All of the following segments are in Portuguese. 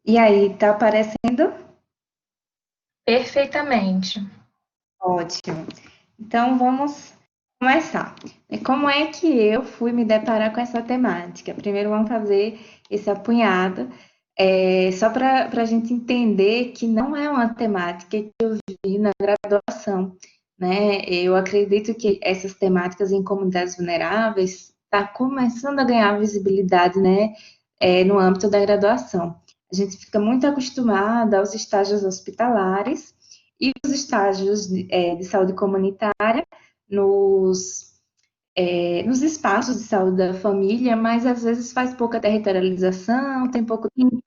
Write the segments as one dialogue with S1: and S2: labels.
S1: E aí, tá aparecendo?
S2: Perfeitamente.
S1: Ótimo. Então, vamos começar. E como é que eu fui me deparar com essa temática? Primeiro, vamos fazer esse apunhado, só para a gente entender que não é uma temática que eu vi na graduação, né? Eu acredito que essas temáticas em comunidades vulneráveis está começando a ganhar visibilidade, né? No âmbito da graduação. A gente fica muito acostumada aos estágios hospitalares e os estágios de saúde comunitária nos, nos espaços de saúde da família, mas às vezes faz pouca territorialização, tem pouco tempo,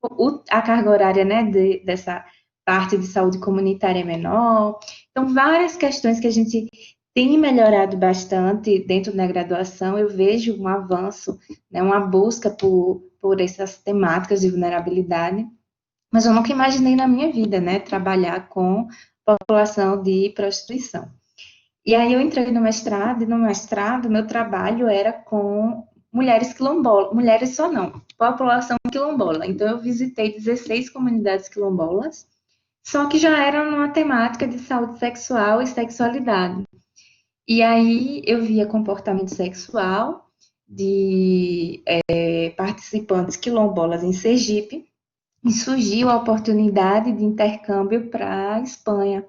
S1: a carga horária, né, dessa parte de saúde comunitária é menor. Então, várias questões que a gente tem melhorado bastante dentro da graduação, eu vejo um avanço, né, uma busca por essas temáticas de vulnerabilidade, mas eu nunca imaginei na minha vida, né, trabalhar com população de prostituição. E aí eu entrei no mestrado, e no mestrado meu trabalho era com mulheres quilombolas, mulheres só não, população quilombola. Então eu visitei 16 comunidades quilombolas, só que já eram numa temática de saúde sexual e sexualidade. E aí eu via comportamento sexual de participantes quilombolas em Sergipe, e surgiu a oportunidade de intercâmbio para a Espanha.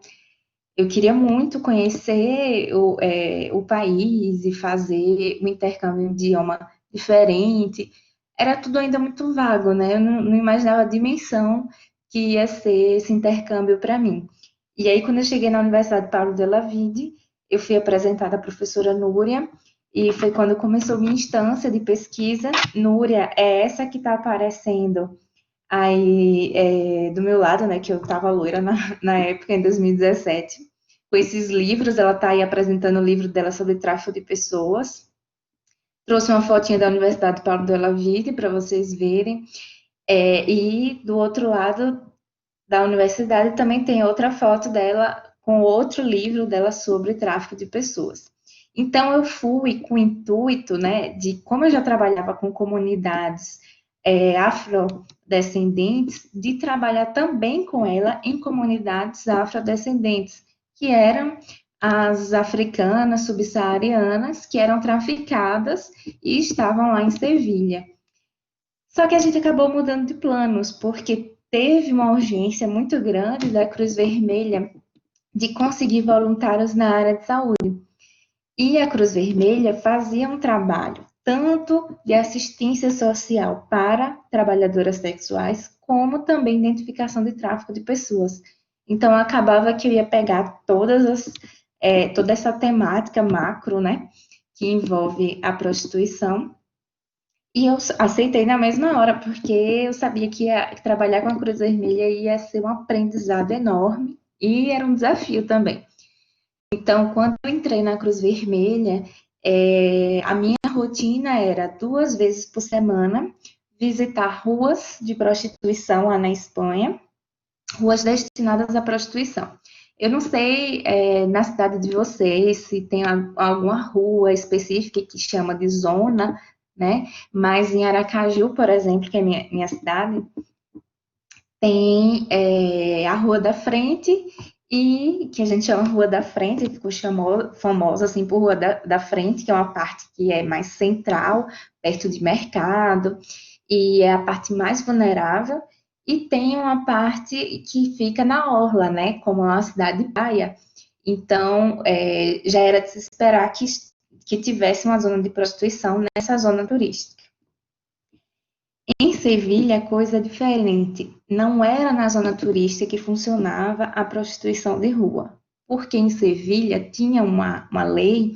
S1: Eu queria muito conhecer o país e fazer um intercâmbio em idioma diferente. Era tudo ainda muito vago, né? Eu não imaginava a dimensão que ia ser esse intercâmbio para mim. E aí, quando eu cheguei na Universidade Paulo de Olavide, eu fui apresentada à professora Núria, e foi quando começou minha instância de pesquisa. Núria é essa que está aparecendo aí do meu lado, né, que eu estava loira na época, em 2017, com esses livros, ela está aí apresentando o livro dela sobre tráfico de pessoas. Trouxe uma fotinha da Universidade Paulo de Olavide para vocês verem. E do outro lado da universidade também tem outra foto dela com outro livro dela sobre tráfico de pessoas. Então eu fui com o intuito, né, de como eu já trabalhava com comunidades afrodescendentes, de trabalhar também com ela em comunidades afrodescendentes, que eram as africanas subsaarianas que eram traficadas e estavam lá em Sevilha. Só que a gente acabou mudando de planos, porque teve uma urgência muito grande da Cruz Vermelha de conseguir voluntários na área de saúde. E a Cruz Vermelha fazia um trabalho tanto de assistência social para trabalhadoras sexuais, como também identificação de tráfico de pessoas. Então, acabava que eu ia pegar toda essa temática macro, né, que envolve a prostituição, e eu aceitei na mesma hora, porque eu sabia que trabalhar com a Cruz Vermelha ia ser um aprendizado enorme e era um desafio também. Então, quando eu entrei na Cruz Vermelha, a minha rotina era 2 vezes por semana visitar ruas de prostituição lá na Espanha, ruas destinadas à prostituição. Eu não sei, na cidade de vocês se tem alguma rua específica que chama de zona, né? Mas em Aracaju, por exemplo, que é minha cidade, tem a Rua da Frente, e que a gente chama Rua da Frente, que ficou famosa assim por Rua da Frente, que é uma parte que é mais central, perto de mercado, e é a parte mais vulnerável, e tem uma parte que fica na orla, né, como é uma cidade de praia. Então, já era de se esperar que tivesse uma zona de prostituição nessa zona turística. Em Sevilha, coisa diferente. Não era na zona turística que funcionava a prostituição de rua, porque em Sevilha tinha uma lei,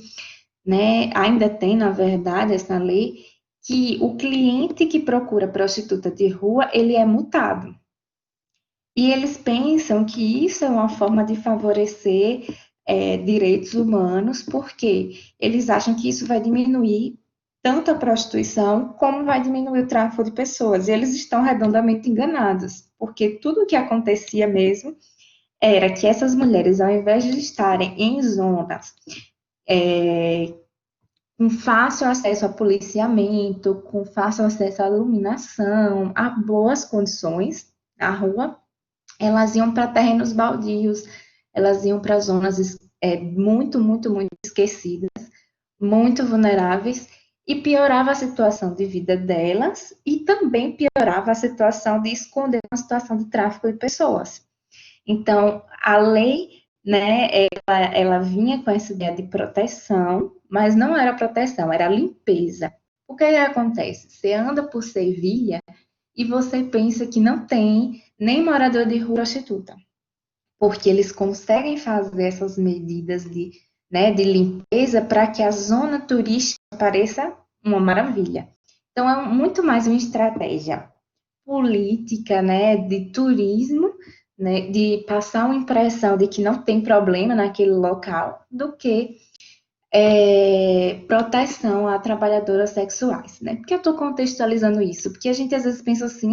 S1: né, ainda tem, na verdade, essa lei, que o cliente que procura prostituta de rua, ele é multado. E eles pensam que isso é uma forma de favorecer direitos humanos, porque eles acham que isso vai diminuir tanto a prostituição como vai diminuir o tráfico de pessoas. E eles estão redondamente enganados, porque tudo o que acontecia mesmo era que essas mulheres, ao invés de estarem em zonas com fácil acesso a policiamento, com fácil acesso à iluminação, a boas condições, na rua, elas iam para terrenos baldios, elas iam para zonas muito, muito, muito esquecidas, muito vulneráveis, e piorava a situação de vida delas e também piorava a situação de esconder uma situação de tráfico de pessoas. Então, a lei, né, ela vinha com essa ideia de proteção, mas não era proteção, era limpeza. O que acontece? Você anda por Sevilha e você pensa que não tem nem morador de rua prostituta, porque eles conseguem fazer essas medidas de limpeza para que a zona turística pareça uma maravilha. Então, é muito mais uma estratégia política, né, de turismo, né, de passar uma impressão de que não tem problema naquele local, do que proteção a trabalhadoras sexuais, né? Por que eu estou contextualizando isso? Porque a gente às vezes pensa assim,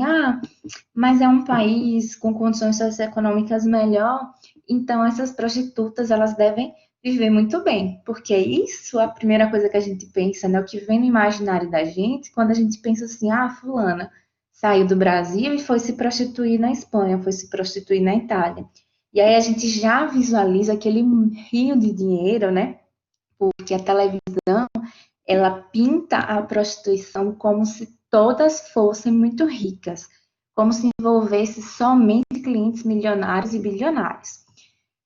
S1: mas é um país com condições socioeconômicas melhor, então essas prostitutas elas devem viver muito bem, porque isso é a primeira coisa que a gente pensa, né? O que vem no imaginário da gente quando a gente pensa assim, fulana saiu do Brasil e foi se prostituir na Espanha, foi se prostituir na Itália. E aí a gente já visualiza aquele rio de dinheiro, né? Porque a televisão, ela pinta a prostituição como se todas fossem muito ricas, como se envolvesse somente clientes milionários e bilionários.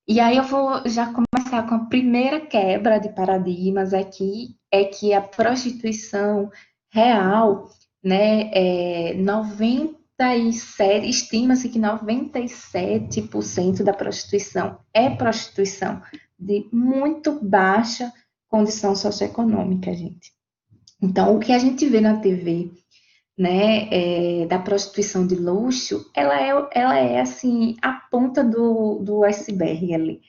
S1: E aí eu vou já começar com a primeira quebra de paradigmas aqui, é que a prostituição real, né, 97, estima-se que 97% da prostituição é prostituição de muito baixa condição socioeconômica, gente. Então, o que a gente vê na TV, né, da prostituição de luxo, ela é assim, a ponta do iceberg ali.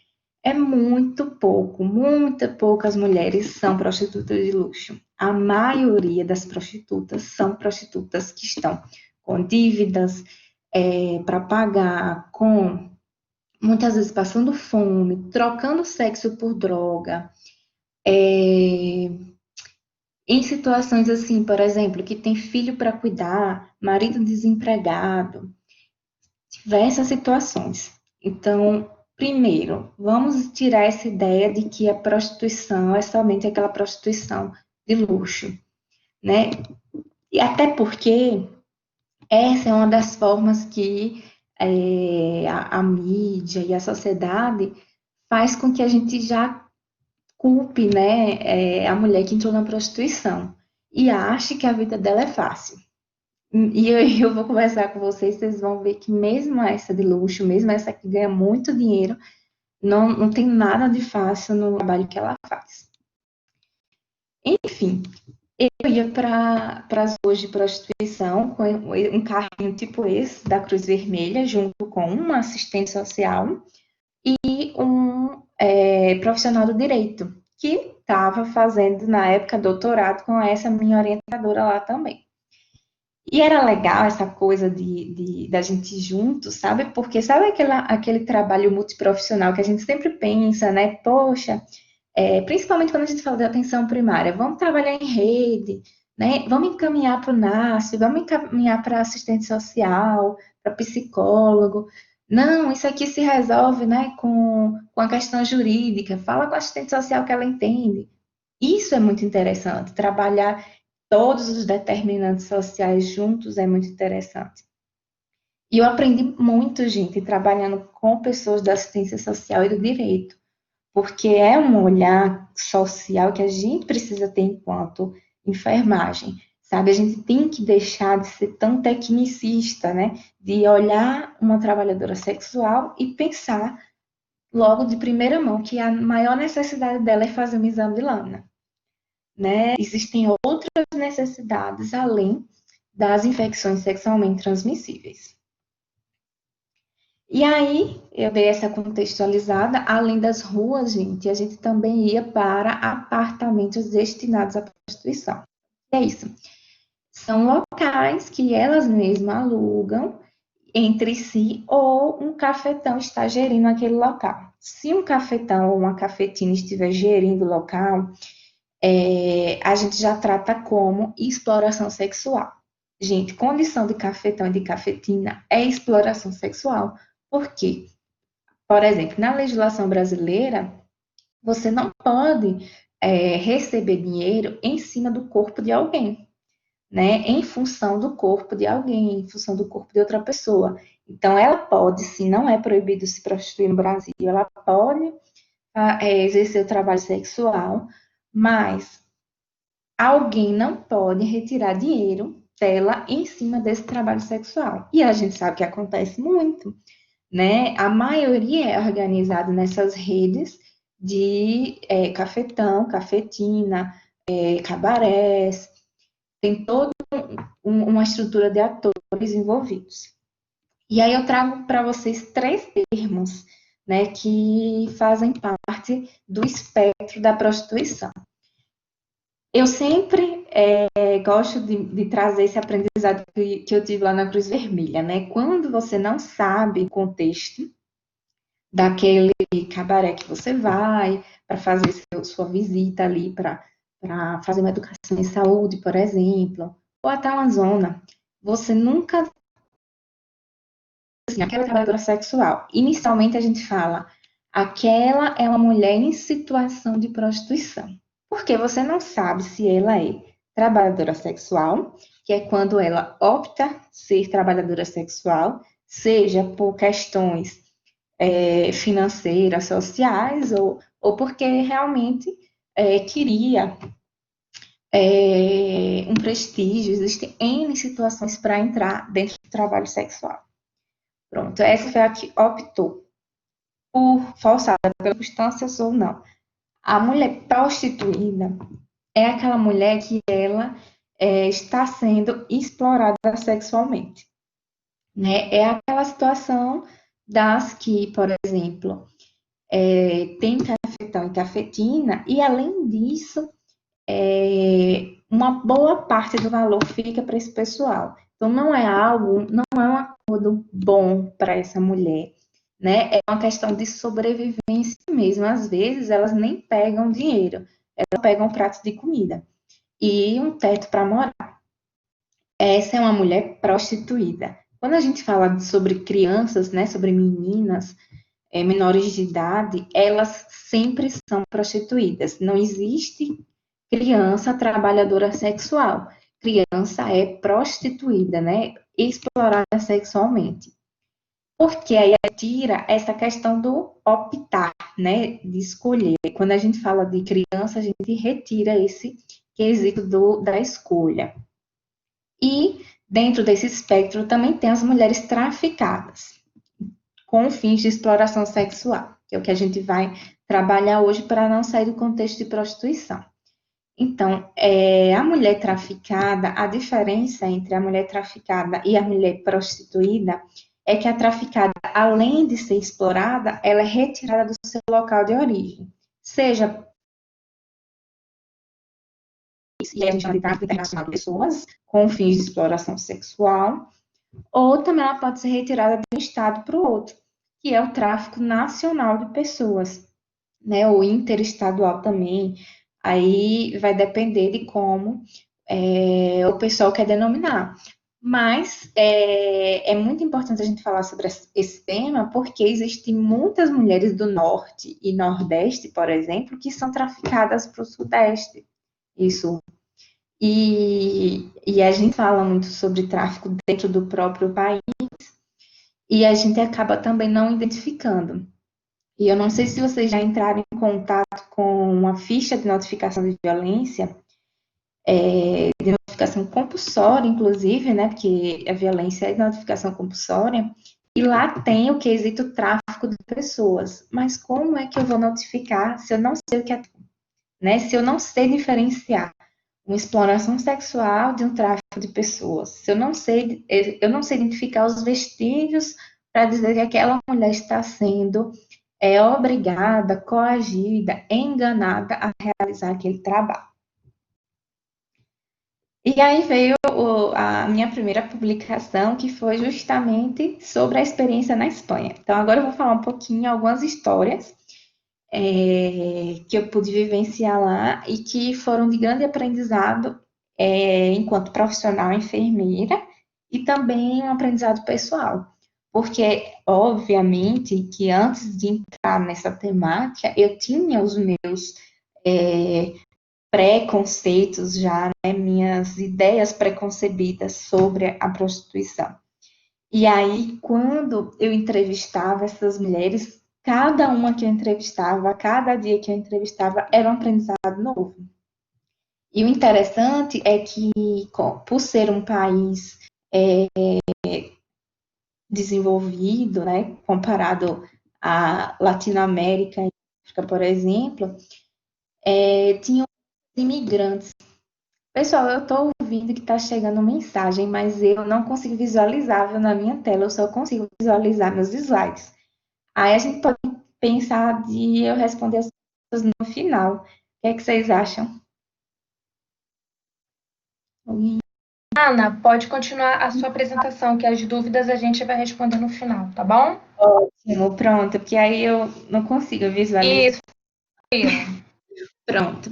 S1: É muito pouco, muito poucas mulheres são prostitutas de luxo. A maioria das prostitutas são prostitutas que estão com dívidas para pagar, com muitas vezes passando fome, trocando sexo por droga, em situações assim, por exemplo, que tem filho para cuidar, marido desempregado, diversas situações. Então, primeiro, vamos tirar essa ideia de que a prostituição é somente aquela prostituição de luxo, né? E até porque essa é uma das formas que a mídia e a sociedade faz com que a gente já culpe, né, a mulher que entrou na prostituição e ache que a vida dela é fácil. E eu vou conversar com vocês, vocês vão ver que mesmo essa de luxo, mesmo essa que ganha muito dinheiro, não tem nada de fácil no trabalho que ela faz. Enfim, eu ia para as ruas de prostituição com um carrinho tipo esse, da Cruz Vermelha, junto com uma assistente social e um profissional do direito, que estava fazendo, na época, doutorado com essa minha orientadora lá também. E era legal essa coisa da gente ir junto, sabe? Porque sabe aquele trabalho multiprofissional que a gente sempre pensa, né? Poxa, principalmente quando a gente fala de atenção primária, vamos trabalhar em rede, né? Vamos encaminhar para o NASF, vamos encaminhar para assistente social, para psicólogo. Não, isso aqui se resolve, né, com a questão jurídica. Fala com a assistente social que ela entende. Isso é muito interessante, trabalhar todos os determinantes sociais juntos é muito interessante. E eu aprendi muito, gente, trabalhando com pessoas da assistência social e do direito, porque é um olhar social que a gente precisa ter enquanto enfermagem, sabe? A gente tem que deixar de ser tão tecnicista, né? De olhar uma trabalhadora sexual e pensar logo de primeira mão que a maior necessidade dela é fazer um exame de lâmina, né? Existem outras necessidades além das infecções sexualmente transmissíveis. E aí, eu dei essa contextualizada, além das ruas, gente, a gente também ia para apartamentos destinados à prostituição. É isso. São locais que elas mesmas alugam entre si ou um cafetão está gerindo aquele local. Se um cafetão ou uma cafetina estiver gerindo o local, a gente já trata como exploração sexual. gente, condição de cafetão e de cafetina é exploração sexual. Por quê? Por exemplo, na legislação brasileira, você não pode receber dinheiro em cima do corpo de alguém, né? Em função do corpo de alguém, em função do corpo de outra pessoa. Então, ela pode, se não é proibido se prostituir no Brasil, ela pode exercer o trabalho sexual, mas alguém não pode retirar dinheiro dela em cima desse trabalho sexual. E a gente sabe que acontece muito, né? A maioria é organizada nessas redes de cafetão, cafetina, cabarés, tem toda uma estrutura de atores envolvidos. E aí eu trago para vocês três termos, né, que fazem parte do espectro da prostituição. Eu sempre gosto de trazer esse aprendizado que eu tive lá na Cruz Vermelha, né? Quando você não sabe o contexto daquele cabaré que você vai para fazer sua visita ali para fazer uma educação em saúde, por exemplo, ou até uma zona, você nunca assim, aquela trabalhadora sexual. Inicialmente a gente fala, aquela é uma mulher em situação de prostituição. Porque você não sabe se ela é trabalhadora sexual, que é quando ela opta ser trabalhadora sexual, seja por questões financeiras, sociais, ou porque realmente queria um prestígio. Existem N situações para entrar dentro do trabalho sexual. Pronto, essa foi a que optou por forçada pelas circunstâncias ou não. A mulher prostituída é aquela mulher que ela está sendo explorada sexualmente, né? É aquela situação das que, por exemplo, tem cafetão e cafetina, e além disso, uma boa parte do valor fica para esse pessoal. Então, não é um acordo bom para essa mulher, né? É uma questão de sobrevivência mesmo. Às vezes, elas nem pegam dinheiro, elas pegam um prato de comida e um teto para morar. Essa é uma mulher prostituída. Quando a gente fala sobre crianças, né, sobre meninas, menores de idade, elas sempre são prostituídas. Não existe criança trabalhadora sexual. Criança é prostituída, né? Explorada sexualmente. Porque aí tira essa questão do optar, né? De escolher. Quando a gente fala de criança, a gente retira esse quesito da escolha. E dentro desse espectro também tem as mulheres traficadas, com fins de exploração sexual, que é o que a gente vai trabalhar hoje para não sair do contexto de prostituição. Então, a mulher traficada, a diferença entre a mulher traficada e a mulher prostituída é que a traficada, além de ser explorada, ela é retirada do seu local de origem. Seja, e a gente chama de tráfico internacional de pessoas, com fins de exploração sexual, ou também ela pode ser retirada de um estado para o outro, que é o tráfico nacional de pessoas, né, ou interestadual também. Aí vai depender de como o pessoal quer denominar. Mas é muito importante a gente falar sobre esse tema, porque existem muitas mulheres do Norte e Nordeste, por exemplo, que são traficadas para o Sudeste. Isso. E a gente fala muito sobre tráfico dentro do próprio país, e a gente acaba também não identificando. E eu não sei se vocês já entraram em contato com uma ficha de notificação de violência, de notificação compulsória, inclusive, né? Porque a violência é de notificação compulsória, e lá tem o quesito tráfico de pessoas. Mas como é que eu vou notificar se eu não sei o que é, né? Se eu não sei diferenciar uma exploração sexual de um tráfico de pessoas? Se eu não sei identificar os vestígios para dizer que aquela mulher está sendo obrigada, coagida, enganada a realizar aquele trabalho. E aí veio a minha primeira publicação, que foi justamente sobre a experiência na Espanha. Então, agora eu vou falar um pouquinho, algumas histórias que eu pude vivenciar lá e que foram de grande aprendizado enquanto profissional enfermeira e também um aprendizado pessoal. Porque, obviamente, que antes de entrar nessa temática, eu tinha os meus preconceitos já, né, minhas ideias preconcebidas sobre a prostituição. E aí, quando eu entrevistava essas mulheres, cada uma que eu entrevistava, cada dia que eu entrevistava, era um aprendizado novo. E o interessante é que, por ser um país desenvolvido, né, comparado à Latinoamérica e África, por exemplo, tinham imigrantes. Pessoal, eu estou ouvindo que está chegando mensagem, mas eu não consigo visualizar, viu, na minha tela, eu só consigo visualizar meus slides. Aí a gente pode pensar de eu responder as coisas no final. O que é que vocês acham?
S2: Ana, pode continuar a sua apresentação, que as dúvidas a gente vai responder no final, tá bom?
S1: Ótimo, pronto, porque aí eu não consigo visualizar.
S2: Isso,
S1: Pronto.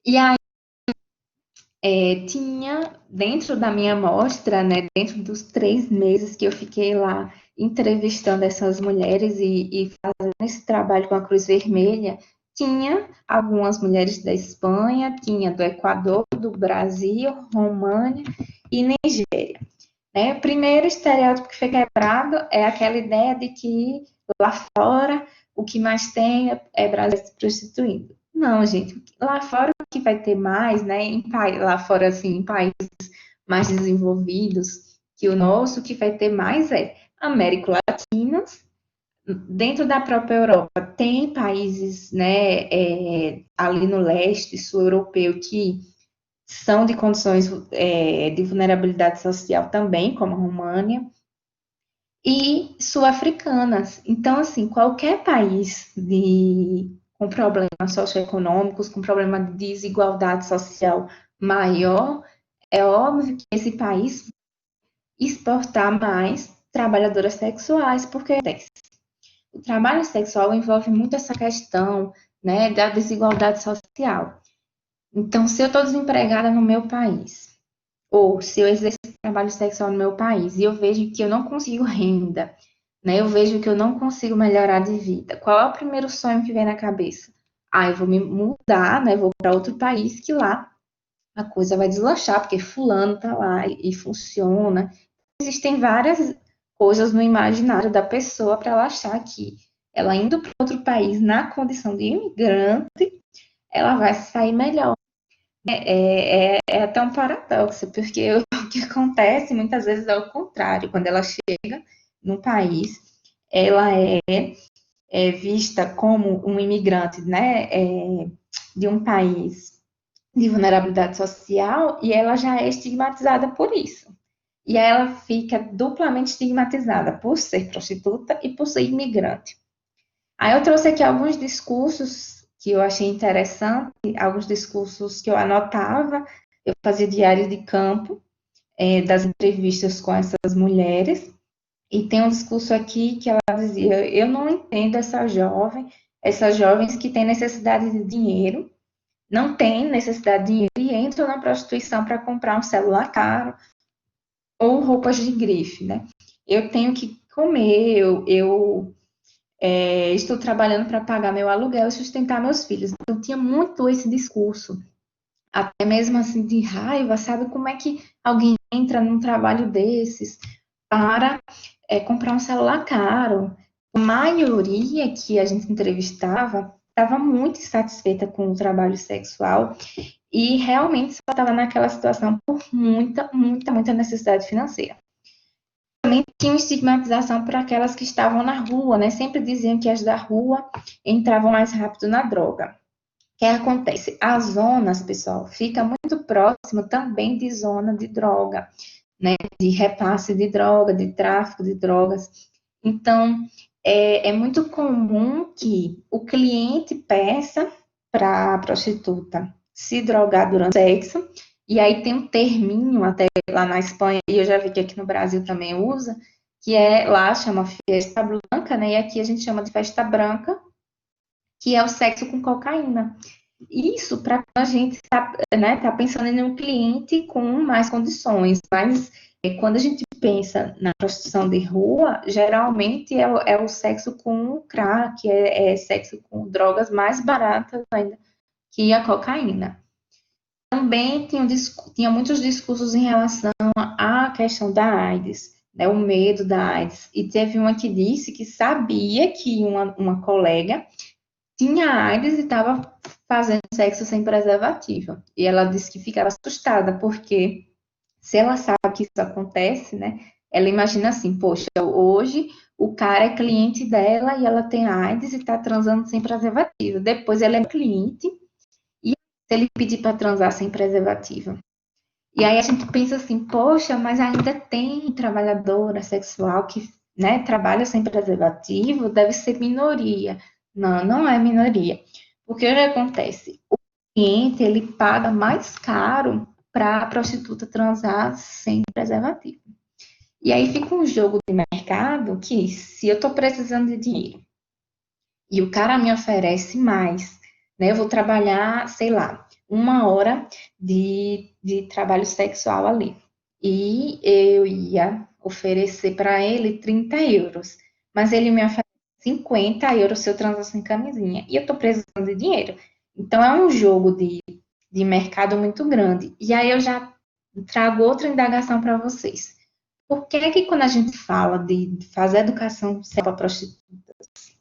S1: E aí, tinha dentro da minha amostra, né, dentro dos 3 meses que eu fiquei lá entrevistando essas mulheres e fazendo esse trabalho com a Cruz Vermelha, tinha algumas mulheres da Espanha, tinha do Equador, do Brasil, România e Nigéria. Né? O primeiro estereótipo que foi quebrado é aquela ideia de que lá fora o que mais tem é brasileiro se prostituindo. Não, gente, lá fora o que vai ter mais, né? Lá fora, assim, em países mais desenvolvidos que o nosso, o que vai ter mais é América Latina, dentro da própria Europa, tem países, né, ali no leste, sul europeu, que são de condições de vulnerabilidade social também, como a România, e sul-africanas. Então, assim, qualquer país com problemas socioeconômicos, com problema de desigualdade social maior, é óbvio que esse país exportar mais trabalhadoras sexuais, porque o trabalho sexual envolve muito essa questão, né, da desigualdade social. Então, se eu estou desempregada no meu país, ou se eu exerço trabalho sexual no meu país e eu vejo que eu não consigo renda, né? Eu vejo que eu não consigo melhorar de vida. Qual é o primeiro sonho que vem na cabeça? Ah, eu vou me mudar, né? Vou para outro país que lá a coisa vai deslanchar, porque fulano tá lá e funciona. Existem várias coisas no imaginário da pessoa para ela achar que ela indo para outro país na condição de imigrante, ela vai sair melhor. É até um paradoxo, porque o que acontece muitas vezes é o contrário. Quando ela chega num país, ela é vista como um imigrante, né, de um país de vulnerabilidade social e ela já é estigmatizada por isso. E aí ela fica duplamente estigmatizada por ser prostituta e por ser imigrante. Aí eu trouxe aqui alguns discursos que eu achei interessante, alguns discursos que eu anotava, eu fazia diário de campo, das entrevistas com essas mulheres, e tem um discurso aqui que ela dizia: eu não entendo essas jovens que têm necessidade de dinheiro, não têm necessidade de dinheiro e entram na prostituição para comprar um celular caro ou roupas de grife, né? Eu tenho que comer, estou trabalhando para pagar meu aluguel e sustentar meus filhos. Então, tinha muito esse discurso, até mesmo assim de raiva, sabe? Como é que alguém entra num trabalho desses para comprar um celular caro? A maioria que a gente entrevistava estava muito insatisfeita com o trabalho sexual e realmente só estava naquela situação por muita, muita, muita necessidade financeira. Também tinha estigmatização para aquelas que estavam na rua, né? Sempre diziam que as da rua entravam mais rápido na droga. O que acontece? As zonas, pessoal, fica muito próximo também de zona de droga, né? De repasse de droga, de tráfico de drogas. Então, é muito comum que o cliente peça para a prostituta se drogar durante o sexo, e aí tem um terminho até lá na Espanha, e eu já vi que aqui no Brasil também usa, que lá chama festa branca, né? E aqui a gente chama de festa branca, que é o sexo com cocaína. isso para a gente tá pensando em um cliente com mais condições, mas quando a gente pensa na prostituição de rua, geralmente é o sexo com crack, é sexo com drogas mais baratas ainda que a cocaína. Também tinha muitos discursos em relação à questão da AIDS, né, o medo da AIDS. E teve uma que disse que sabia que uma colega tinha AIDS e estava fazendo sexo sem preservativo. E ela disse que ficava assustada, porque se ela sabe que isso acontece, né? Ela imagina assim, poxa, hoje o cara é cliente dela e ela tem AIDS e está transando sem preservativo. Depois ela é cliente e se ele pedir para transar sem preservativo. E aí a gente pensa assim, poxa, mas ainda tem trabalhadora sexual que, né, trabalha sem preservativo, deve ser minoria. Não, não é minoria. Porque o que acontece? O cliente, ele paga mais caro para a prostituta transar sem preservativo. E aí fica um jogo de mercado que, se eu estou precisando de dinheiro e o cara me oferece mais, né? Eu vou trabalhar, sei lá, 1 hora de trabalho sexual ali. E eu ia oferecer para ele 30 euros, mas ele me oferece 50 euros se eu transar sem camisinha. E eu estou precisando de dinheiro. Então é um jogo de mercado muito grande. E aí eu já trago outra indagação para vocês. Por que que quando a gente fala de fazer educação sexual para prostitutas,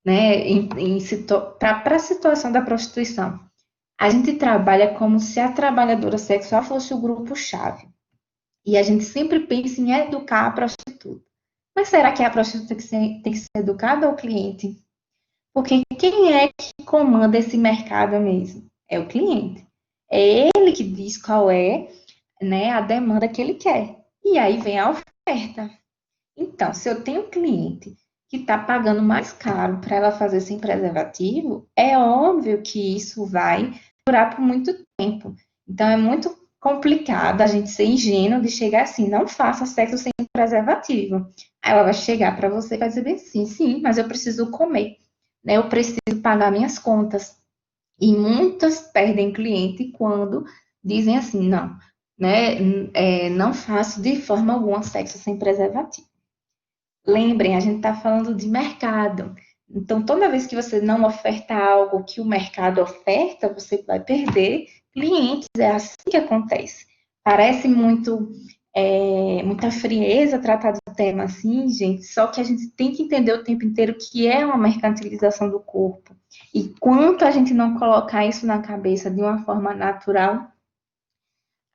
S1: né, para a situação da prostituição, a gente trabalha como se a trabalhadora sexual fosse o grupo-chave. E a gente sempre pensa em educar a prostituta. Mas será que é a prostituta que tem que ser educada ou o cliente? Porque quem é que comanda esse mercado mesmo? É o cliente. É ele que diz qual é, né, a demanda que ele quer. E aí vem a oferta. Então, se eu tenho um cliente que está pagando mais caro para ela fazer sem preservativo, é óbvio que isso vai durar por muito tempo. Então, é muito complicado a gente ser ingênuo de chegar assim, não faça sexo sem preservativo. Aí ela vai chegar para você e vai dizer bem, sim, sim, mas eu preciso comer, né? Eu preciso pagar minhas contas. E muitas perdem cliente quando dizem assim, não, né? Não faço de forma alguma sexo sem preservativo. Lembrem, a gente está falando de mercado. Então, toda vez que você não oferta algo que o mercado oferta, você vai perder clientes. É assim que acontece. Parece muita frieza tratar do tema assim, gente, só que a gente tem que entender o tempo inteiro que é uma mercantilização do corpo. E quanto a gente não colocar isso na cabeça de uma forma natural,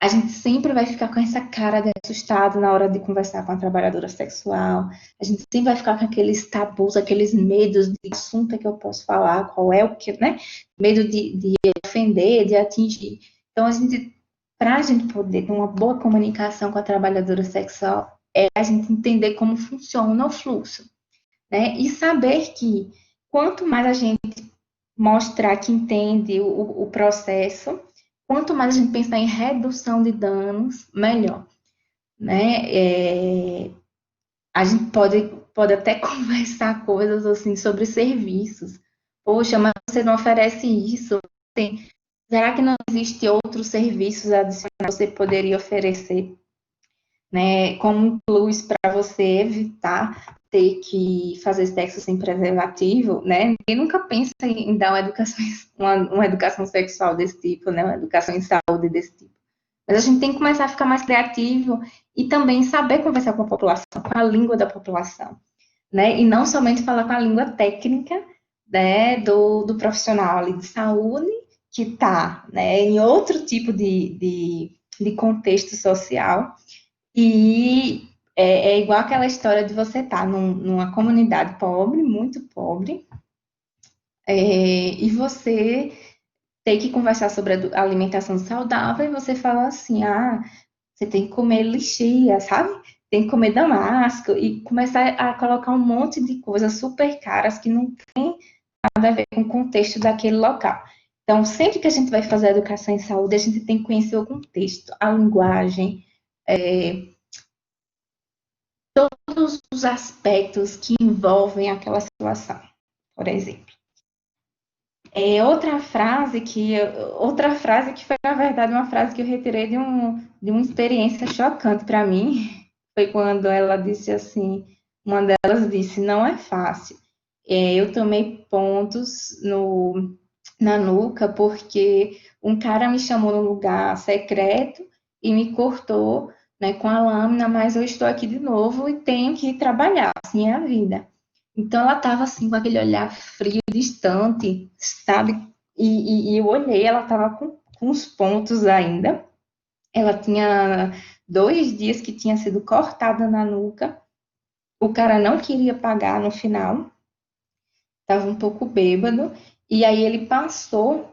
S1: a gente sempre vai ficar com essa cara de assustado na hora de conversar com a trabalhadora sexual. A gente sempre vai ficar com aqueles tabus, aqueles medos de assunto que eu posso falar, qual é o que, né? Medo de ofender, de atingir. Então, para a gente poder ter uma boa comunicação com a trabalhadora sexual, é a gente entender como funciona o fluxo, né? E saber que quanto mais a gente mostrar que entende o processo, quanto mais a gente pensar em redução de danos, melhor, né? A gente pode até conversar coisas assim sobre serviços. Poxa, mas você não oferece isso? Será que não existe outros serviços adicionais que você poderia oferecer, né? Como um plus para você evitar ter que fazer sexo sem preservativo, né? Ninguém nunca pensa em dar uma educação sexual desse tipo, né? Uma educação em saúde desse tipo. Mas a gente tem que começar a ficar mais criativo e também saber conversar com a população, com a língua da população, né? E não somente falar com a língua técnica, né, do profissional ali de saúde que está, né, em outro tipo de contexto social e é igual aquela história de você estar numa comunidade pobre, muito pobre, e você ter que conversar sobre a alimentação saudável e você fala assim, você tem que comer lixia, sabe? Tem que comer damasco e começar a colocar um monte de coisas super caras que não tem nada a ver com o contexto daquele local. Então, sempre que a gente vai fazer educação em saúde, a gente tem que conhecer o contexto, a linguagem, todos os aspectos que envolvem aquela situação, por exemplo. Outra frase que foi, na verdade, uma frase que eu retirei de uma experiência chocante para mim, foi quando ela disse assim, uma delas disse, não é fácil. Eu tomei pontos na nuca porque um cara me chamou num lugar secreto e me cortou, né, com a lâmina, mas eu estou aqui de novo e tenho que ir trabalhar, assim é a vida. Então ela estava assim com aquele olhar frio, distante, sabe? E eu olhei, ela estava com os pontos ainda. Ela tinha 2 dias que tinha sido cortada na nuca. O cara não queria pagar no final, estava um pouco bêbado. E aí ele passou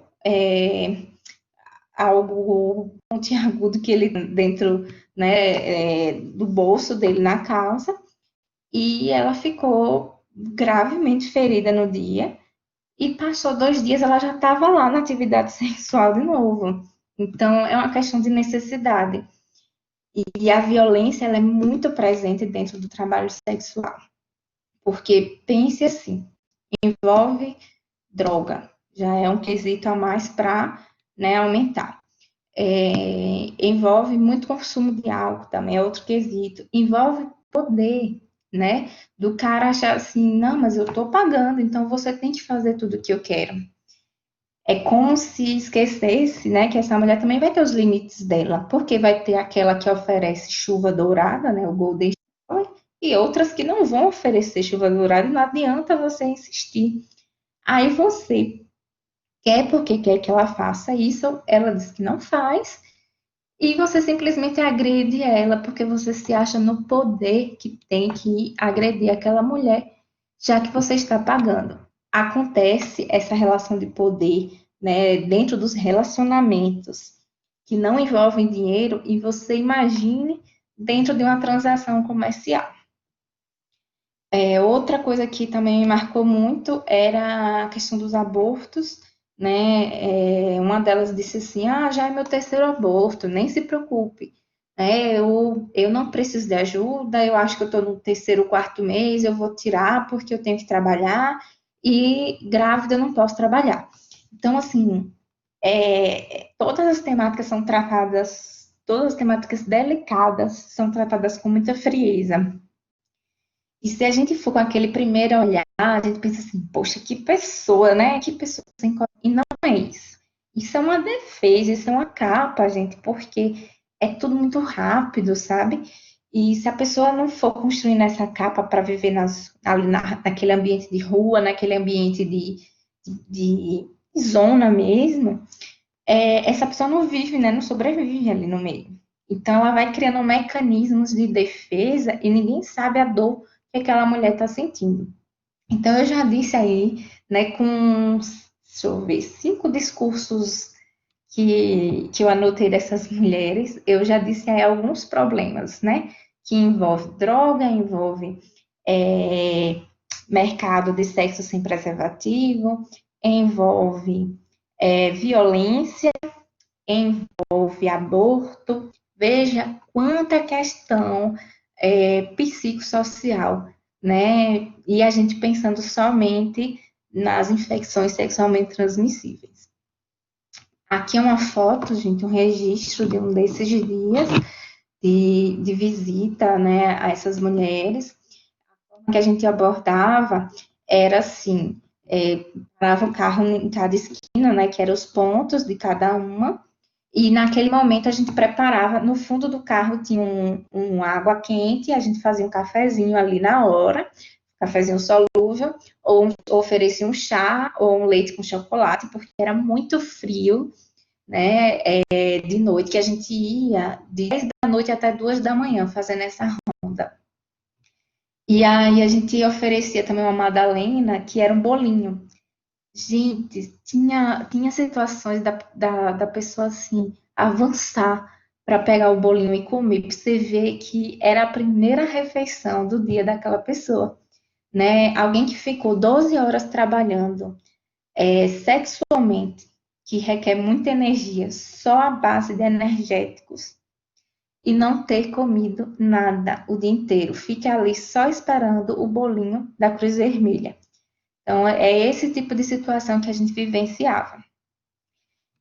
S1: algo pontiagudo que ele dentro, né, do bolso dele na calça. E ela ficou gravemente ferida no dia. E passou 2 dias, ela já estava lá na atividade sexual de novo. Então, é uma questão de necessidade. E a violência, ela é muito presente dentro do trabalho sexual. Porque, pense assim, envolve droga. Já é um quesito a mais para, né, aumentar. Envolve muito consumo de álcool também, é outro quesito. Envolve poder, né? Do cara achar assim, não, mas eu estou pagando, então você tem que fazer tudo o que eu quero. É como se esquecesse, né, que essa mulher também vai ter os limites dela, porque vai ter aquela que oferece chuva dourada, né, o Golden Shower, e outras que não vão oferecer chuva dourada, e não adianta você insistir. Aí você quer porque quer que ela faça isso, ela diz que não faz, e você simplesmente agride ela porque você se acha no poder que tem que agredir aquela mulher, já que você está pagando. Acontece essa relação de poder, né, dentro dos relacionamentos que não envolvem dinheiro e você imagine dentro de uma transação comercial. Outra coisa que também me marcou muito era a questão dos abortos, né? Uma delas disse assim: Ah, já é meu terceiro aborto, nem se preocupe. Eu não preciso de ajuda, eu acho que eu estou no terceiro, quarto mês, eu vou tirar porque eu tenho que trabalhar e grávida eu não posso trabalhar. Então, assim, todas as temáticas são tratadas, todas as temáticas delicadas são tratadas com muita frieza. E se a gente for com aquele primeiro olhar, a gente pensa assim, poxa, que pessoa, né? Que pessoa sem coração. E não é isso. Isso é uma defesa, isso é uma capa, gente, porque é tudo muito rápido, sabe? E se a pessoa não for construindo essa capa para viver naquele ambiente de rua, naquele ambiente de zona mesmo, essa pessoa não vive, né? Não sobrevive ali no meio. Então, ela vai criando mecanismos de defesa e ninguém sabe a dor que aquela mulher está sentindo. Então, eu já disse aí, né, com, deixa eu ver, 5 discursos que eu anotei dessas mulheres, eu já disse aí alguns problemas, né, que envolve droga, envolve é, mercado de sexo sem preservativo, envolve violência, envolve aborto. Veja quanta questão psicossocial, né? E a gente pensando somente nas infecções sexualmente transmissíveis. Aqui é uma foto, gente, um registro de um desses dias de visita, né, a essas mulheres. A forma que a gente abordava era assim, parava o carro em cada esquina, né, que eram os pontos de cada uma, e naquele momento a gente preparava, no fundo do carro tinha um água quente, a gente fazia um cafezinho ali na hora, cafezinho solúvel, ou oferecia um chá ou um leite com chocolate, porque era muito frio, né, de noite, que a gente ia de 10 da noite até 2 da manhã fazendo essa ronda. E aí a gente oferecia também uma madalena, que era um bolinho. Gente, tinha situações da pessoa assim, avançar para pegar o bolinho e comer, para você ver que era a primeira refeição do dia daquela pessoa, né? Alguém que ficou 12 horas trabalhando sexualmente, que requer muita energia, só à base de energéticos, e não ter comido nada o dia inteiro, fica ali só esperando o bolinho da Cruz Vermelha. Então, é esse tipo de situação que a gente vivenciava.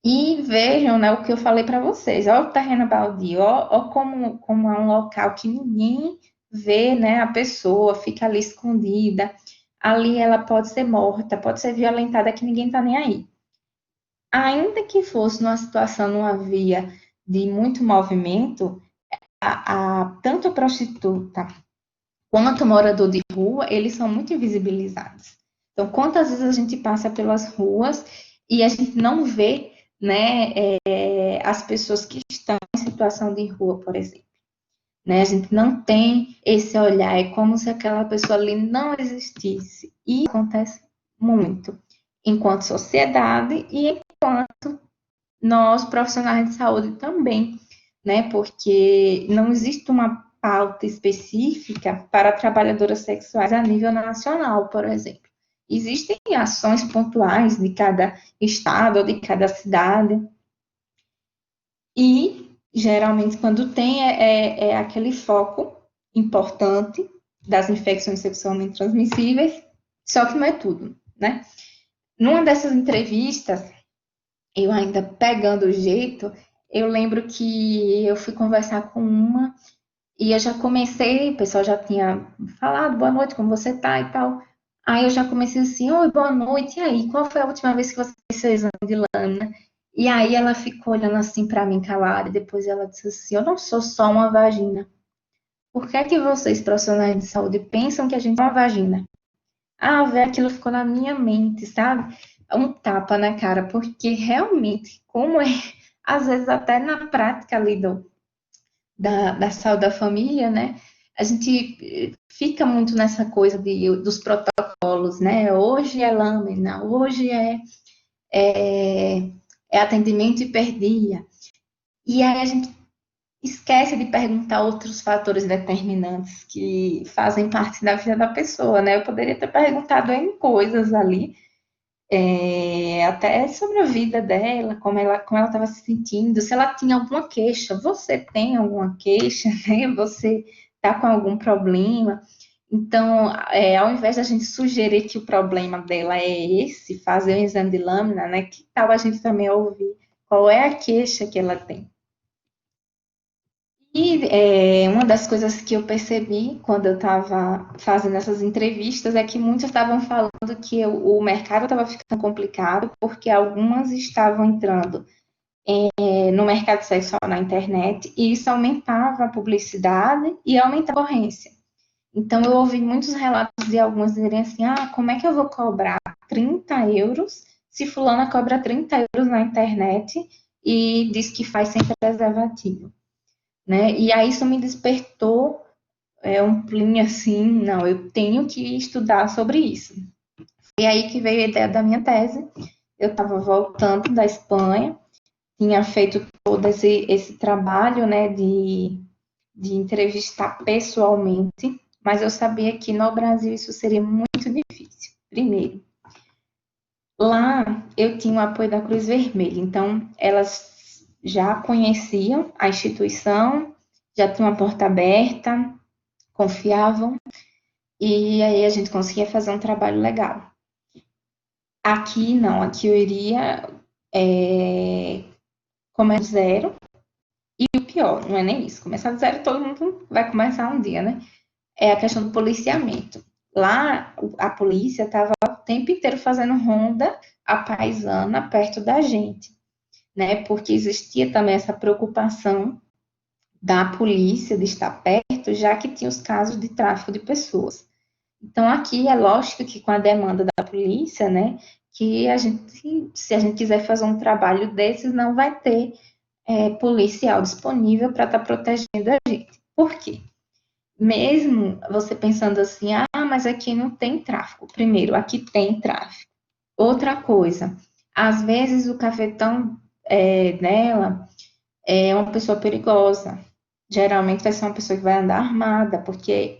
S1: E vejam, né, o que eu falei para vocês, ó, o terreno baldio, ó como é um local que ninguém vê, né, a pessoa fica ali escondida, ali ela pode ser morta, pode ser violentada, que ninguém está nem aí. Ainda que fosse numa situação, numa via de muito movimento, tanto a prostituta quanto o morador de rua, eles são muito invisibilizados. Então, quantas vezes a gente passa pelas ruas e a gente não vê, né, as pessoas que estão em situação de rua, por exemplo. Né? A gente não tem esse olhar, é como se aquela pessoa ali não existisse. E acontece muito, enquanto sociedade e enquanto nós, profissionais de saúde, também, né? Porque não existe uma pauta específica para trabalhadoras sexuais a nível nacional, por exemplo. Existem ações pontuais de cada estado ou de cada cidade, e geralmente, quando tem, é aquele foco importante das infecções sexualmente transmissíveis, só que não é tudo, né? Numa dessas entrevistas, eu ainda pegando o jeito, eu lembro que eu fui conversar com uma e eu já comecei, o pessoal já tinha falado, boa noite, como você tá e tal. Aí eu já comecei assim, oi, boa noite, e aí, qual foi a última vez que você fez seu exame de lâmina? E aí ela ficou olhando assim para mim calada, e depois ela disse assim, eu não sou só uma vagina. Por que é que vocês, profissionais de saúde, pensam que a gente é uma vagina? Ah, velho, aquilo ficou na minha mente, sabe? Um tapa na cara, porque realmente, como é, às vezes até na prática ali da saúde da família, né? A gente fica muito nessa coisa dos protocolos, né? Hoje é lâmina, hoje é, é atendimento hiperdia. E aí a gente esquece de perguntar outros fatores determinantes que fazem parte da vida da pessoa, né? Eu poderia ter perguntado N coisas ali, até sobre a vida dela, como ela estava se sentindo, se ela tinha alguma queixa. Você tem alguma queixa, né? Você está com algum problema? Então, ao invés da gente sugerir que o problema dela é esse, fazer um exame de lâmina, né? Que tal a gente também ouvir qual é a queixa que ela tem? E uma das coisas que eu percebi quando eu estava fazendo essas entrevistas é que muitos estavam falando que o mercado estava ficando complicado porque algumas estavam entrando no mercado sexual na internet e isso aumentava a publicidade e aumentava a concorrência. Então eu ouvi muitos relatos de algumas dizerem assim, como é que eu vou cobrar 30 euros se fulana cobra 30 euros na internet e diz que faz sem preservativo? Né? E aí isso me despertou um plim assim, não, eu tenho que estudar sobre isso. E aí que veio a ideia da minha tese. Eu estava voltando da Espanha, tinha feito todo esse trabalho, né, de entrevistar pessoalmente, mas eu sabia que no Brasil isso seria muito difícil. Primeiro, lá eu tinha o apoio da Cruz Vermelha, então elas já conheciam a instituição, já tinham a porta aberta, confiavam, e aí a gente conseguia fazer um trabalho legal. Aqui não, aqui eu iria começar do zero, e o pior, não é nem isso, começar do zero todo mundo vai começar um dia, né? É a questão do policiamento. Lá, a polícia estava o tempo inteiro fazendo ronda à paisana perto da gente, né? Porque existia também essa preocupação da polícia de estar perto, já que tinha os casos de tráfico de pessoas. Então, aqui é lógico que com a demanda da polícia, né, que a gente, se a gente quiser fazer um trabalho desses, não vai ter policial disponível para estar protegendo a gente. Por quê? Mesmo você pensando assim, mas aqui não tem tráfico. Primeiro, aqui tem tráfico. Outra coisa, às vezes o cafetão dela é uma pessoa perigosa. Geralmente vai ser uma pessoa que vai andar armada, porque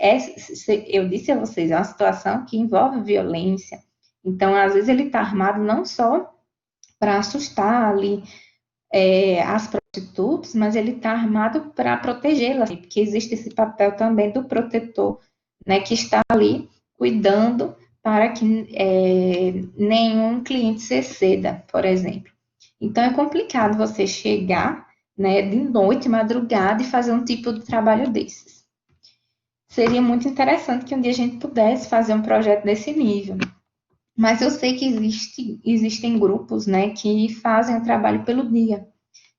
S1: eu disse a vocês, é uma situação que envolve violência. Então, às vezes ele está armado não só para assustar ali as prostitutas, mas ele está armado para protegê-las, porque existe esse papel também do protetor, né, que está ali cuidando para que nenhum cliente se exceda, por exemplo. Então, é complicado você chegar, né, de noite, madrugada, e fazer um tipo de trabalho desses. Seria muito interessante que um dia a gente pudesse fazer um projeto desse nível. Mas eu sei que existem grupos, né, que fazem o trabalho pelo dia,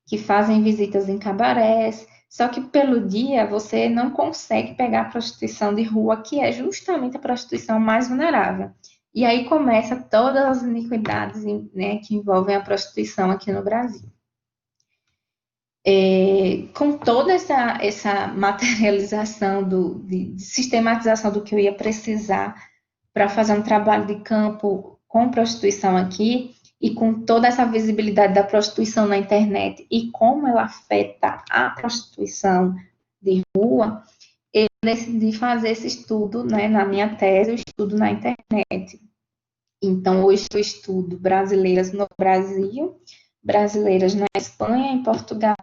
S1: que fazem visitas em cabarés, só que pelo dia você não consegue pegar a prostituição de rua, que é justamente a prostituição mais vulnerável. E aí começa todas as iniquidades, né, que envolvem a prostituição aqui no Brasil. Com toda essa materialização, de sistematização do que eu ia precisar para fazer um trabalho de campo com prostituição aqui, e com toda essa visibilidade da prostituição na internet e como ela afeta a prostituição de rua, eu decidi fazer esse estudo, né, na minha tese, eu estudo na internet. Então, hoje eu estudo brasileiras no Brasil, brasileiras na Espanha, em Portugal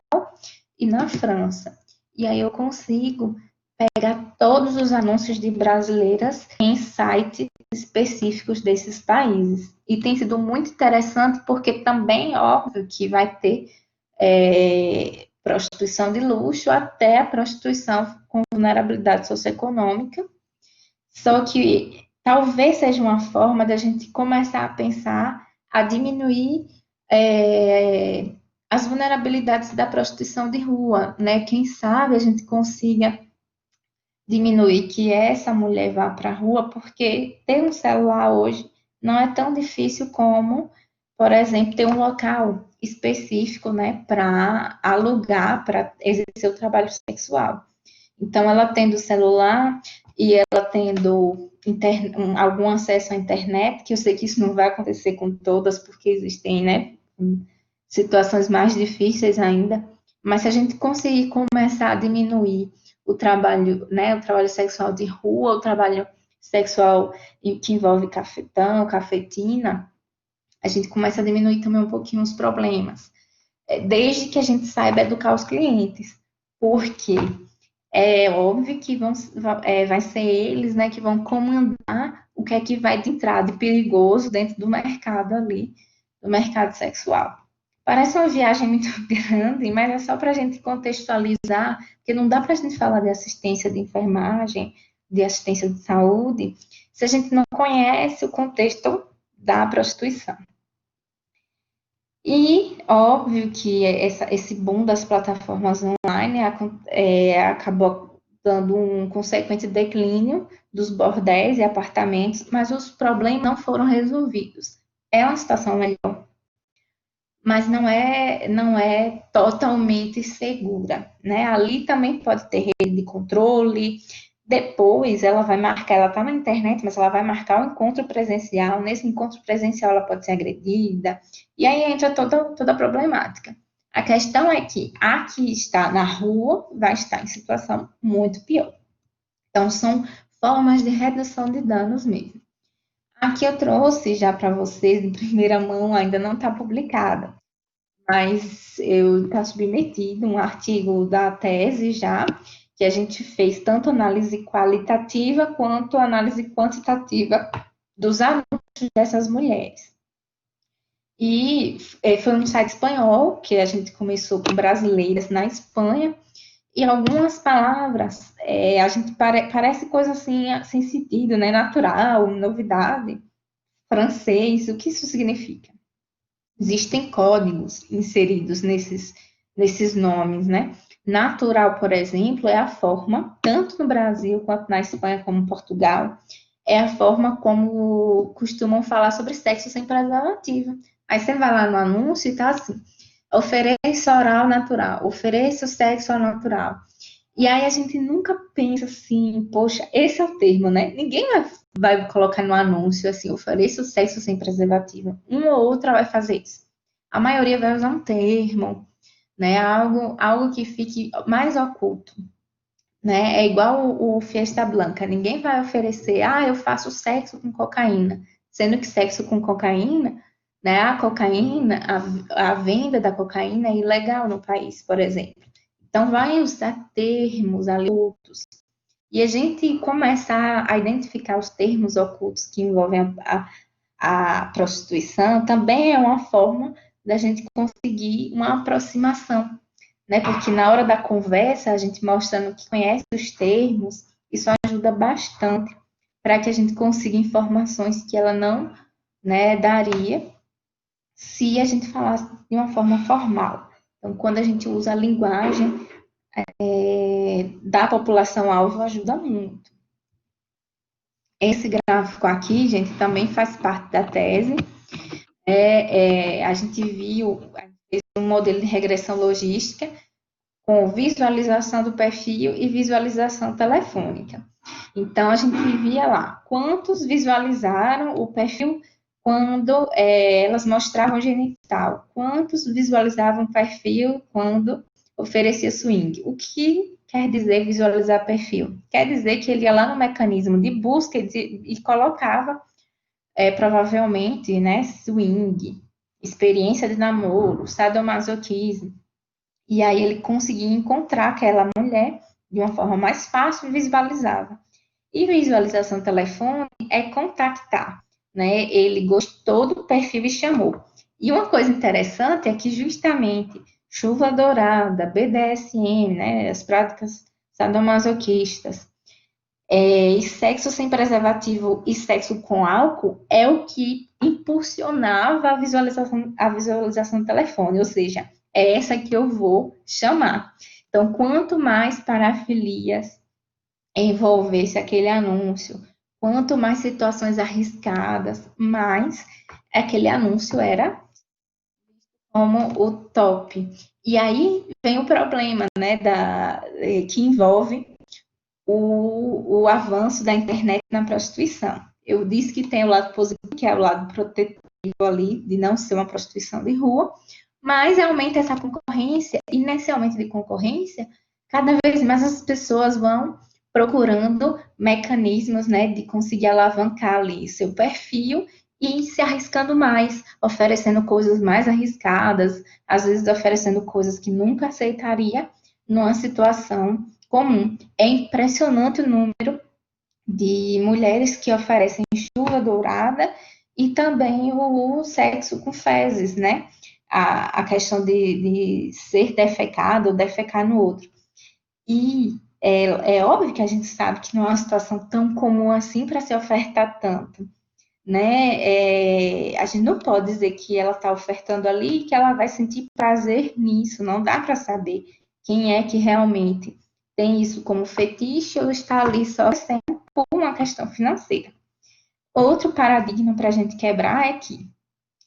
S1: e na França. E aí eu consigo pegar todos os anúncios de brasileiras em sites específicos desses países. E tem sido muito interessante porque também, óbvio, que vai ter prostituição de luxo até a prostituição com vulnerabilidade socioeconômica. Só que talvez seja uma forma da gente começar a pensar a diminuir as vulnerabilidades da prostituição de rua, né? Quem sabe a gente consiga diminuir que essa mulher vá para a rua, porque ter um celular hoje não é tão difícil como, por exemplo, ter um local específico, né, para alugar, para exercer o trabalho sexual. Então, ela tendo celular e ela tendo algum acesso à internet, que eu sei que isso não vai acontecer com todas, porque existem, né, situações mais difíceis ainda, mas se a gente conseguir começar a diminuir o trabalho, né, o trabalho sexual de rua, o trabalho sexual que envolve cafetão, cafetina, a gente começa a diminuir também um pouquinho os problemas, desde que a gente saiba educar os clientes, porque é óbvio que vai ser eles, né, que vão comandar o que é que vai de entrada de perigoso dentro do mercado ali, do mercado sexual. Parece uma viagem muito grande, mas é só para a gente contextualizar, porque não dá para a gente falar de assistência de enfermagem, de assistência de saúde, se a gente não conhece o contexto da prostituição. E óbvio que esse boom das plataformas online acabou dando um consequente declínio dos bordéis e apartamentos, mas os problemas não foram resolvidos. É uma situação melhor, mas não é totalmente segura, né? Ali também pode ter rede de controle. Depois ela vai marcar, ela está na internet, mas ela vai marcar o encontro presencial. Nesse encontro presencial ela pode ser agredida. E aí entra toda a problemática. A questão é que a que está na rua vai estar em situação muito pior. Então, são formas de redução de danos mesmo. Aqui eu trouxe já para vocês, em primeira mão, ainda não está publicada, mas eu está submetido um artigo da tese já, que a gente fez tanto análise qualitativa quanto análise quantitativa dos anúncios dessas mulheres. E foi um site espanhol, que a gente começou com brasileiras na Espanha, e algumas palavras, a gente parece coisa assim, sem sentido, né? Natural, novidade, francês, o que isso significa? Existem códigos inseridos nesses nomes, né? Natural, por exemplo, é a forma, tanto no Brasil quanto na Espanha, como em Portugal, é a forma como costumam falar sobre sexo sem preservativo. Aí você vai lá no anúncio e tá assim, ofereça oral natural, ofereça sexo natural. E aí a gente nunca pensa assim, poxa, esse é o termo, né? Ninguém vai colocar no anúncio assim, ofereça o sexo sem preservativo. Uma ou outra vai fazer isso. A maioria vai usar um termo, né? Algo que fique mais oculto, né? É igual o Fiesta Blanca. Ninguém vai oferecer, eu faço sexo com cocaína, sendo que sexo com cocaína, né? A cocaína, a venda da cocaína é ilegal no país, por exemplo. Então, vai usar termos ali outros. E a gente começar a identificar os termos ocultos que envolvem a prostituição também é uma forma da gente conseguir uma aproximação, né? Porque na hora da conversa, a gente mostrando que conhece os termos, isso ajuda bastante para que a gente consiga informações que ela não, né, daria se a gente falasse de uma forma formal. Então, quando a gente usa a linguagem da população-alvo, ajuda muito. Esse gráfico aqui, gente, também faz parte da tese. A gente viu um modelo de regressão logística com visualização do perfil e visualização telefônica. Então, a gente via lá quantos visualizaram o perfil quando elas mostravam genital, quantos visualizavam o perfil quando oferecia swing. O que quer dizer visualizar perfil? Quer dizer que ele ia lá no mecanismo de busca e colocava, provavelmente, né, swing, experiência de namoro, sadomasoquismo. E aí ele conseguia encontrar aquela mulher de uma forma mais fácil e visualizava. E visualização telefone é contactar, né? Ele gostou do perfil e chamou. E uma coisa interessante é que justamente chuva dourada, BDSM, né? As práticas sadomasoquistas, e sexo sem preservativo e sexo com álcool é o que impulsionava a visualização do telefone, ou seja, é essa que eu vou chamar. Então, quanto mais parafilias envolvesse aquele anúncio, quanto mais situações arriscadas, mais aquele anúncio era como o top. E aí vem o problema, né, que envolve o avanço da internet na prostituição. Eu disse que tem o lado positivo, que é o lado protetivo ali, de não ser uma prostituição de rua, mas aumenta essa concorrência, e nesse aumento de concorrência, cada vez mais as pessoas vão procurando mecanismos, né, de conseguir alavancar ali seu perfil e se arriscando mais, oferecendo coisas mais arriscadas, às vezes oferecendo coisas que nunca aceitaria numa situação comum. É impressionante o número de mulheres que oferecem chuva dourada e também o sexo com fezes, né? A questão de ser defecado ou defecar no outro. E é óbvio que a gente sabe que não é uma situação tão comum assim para se ofertar tanto, né? A gente não pode dizer que ela está ofertando ali e que ela vai sentir prazer nisso, não dá para saber quem é que realmente tem isso como fetiche ou está ali só sendo por uma questão financeira. Outro paradigma para a gente quebrar é que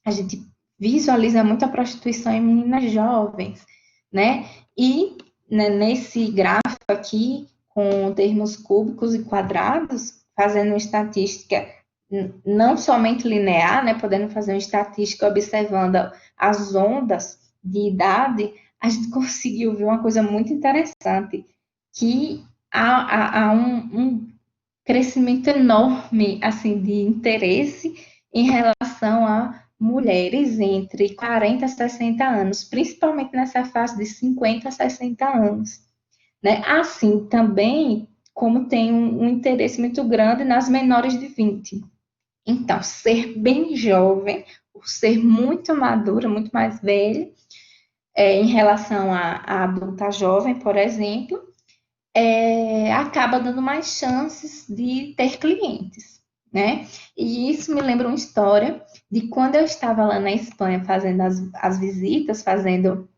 S1: a gente visualiza muito a prostituição em meninas jovens, né? E né, nesse gráfico aqui, com termos cúbicos e quadrados, fazendo uma estatística não somente linear, né, podendo fazer uma estatística observando as ondas de idade, a gente conseguiu ver uma coisa muito interessante, que há um crescimento enorme, assim, de interesse em relação a mulheres entre 40 e 60 anos, principalmente nessa fase de 50 a 60 anos, né? Assim, também, como tem um interesse muito grande nas menores de 20. Então, ser bem jovem, ou ser muito madura, muito mais velha, em relação à adulta jovem, por exemplo, acaba dando mais chances de ter clientes, né? E isso me lembra uma história de quando eu estava lá na Espanha fazendo as visitas, fazendo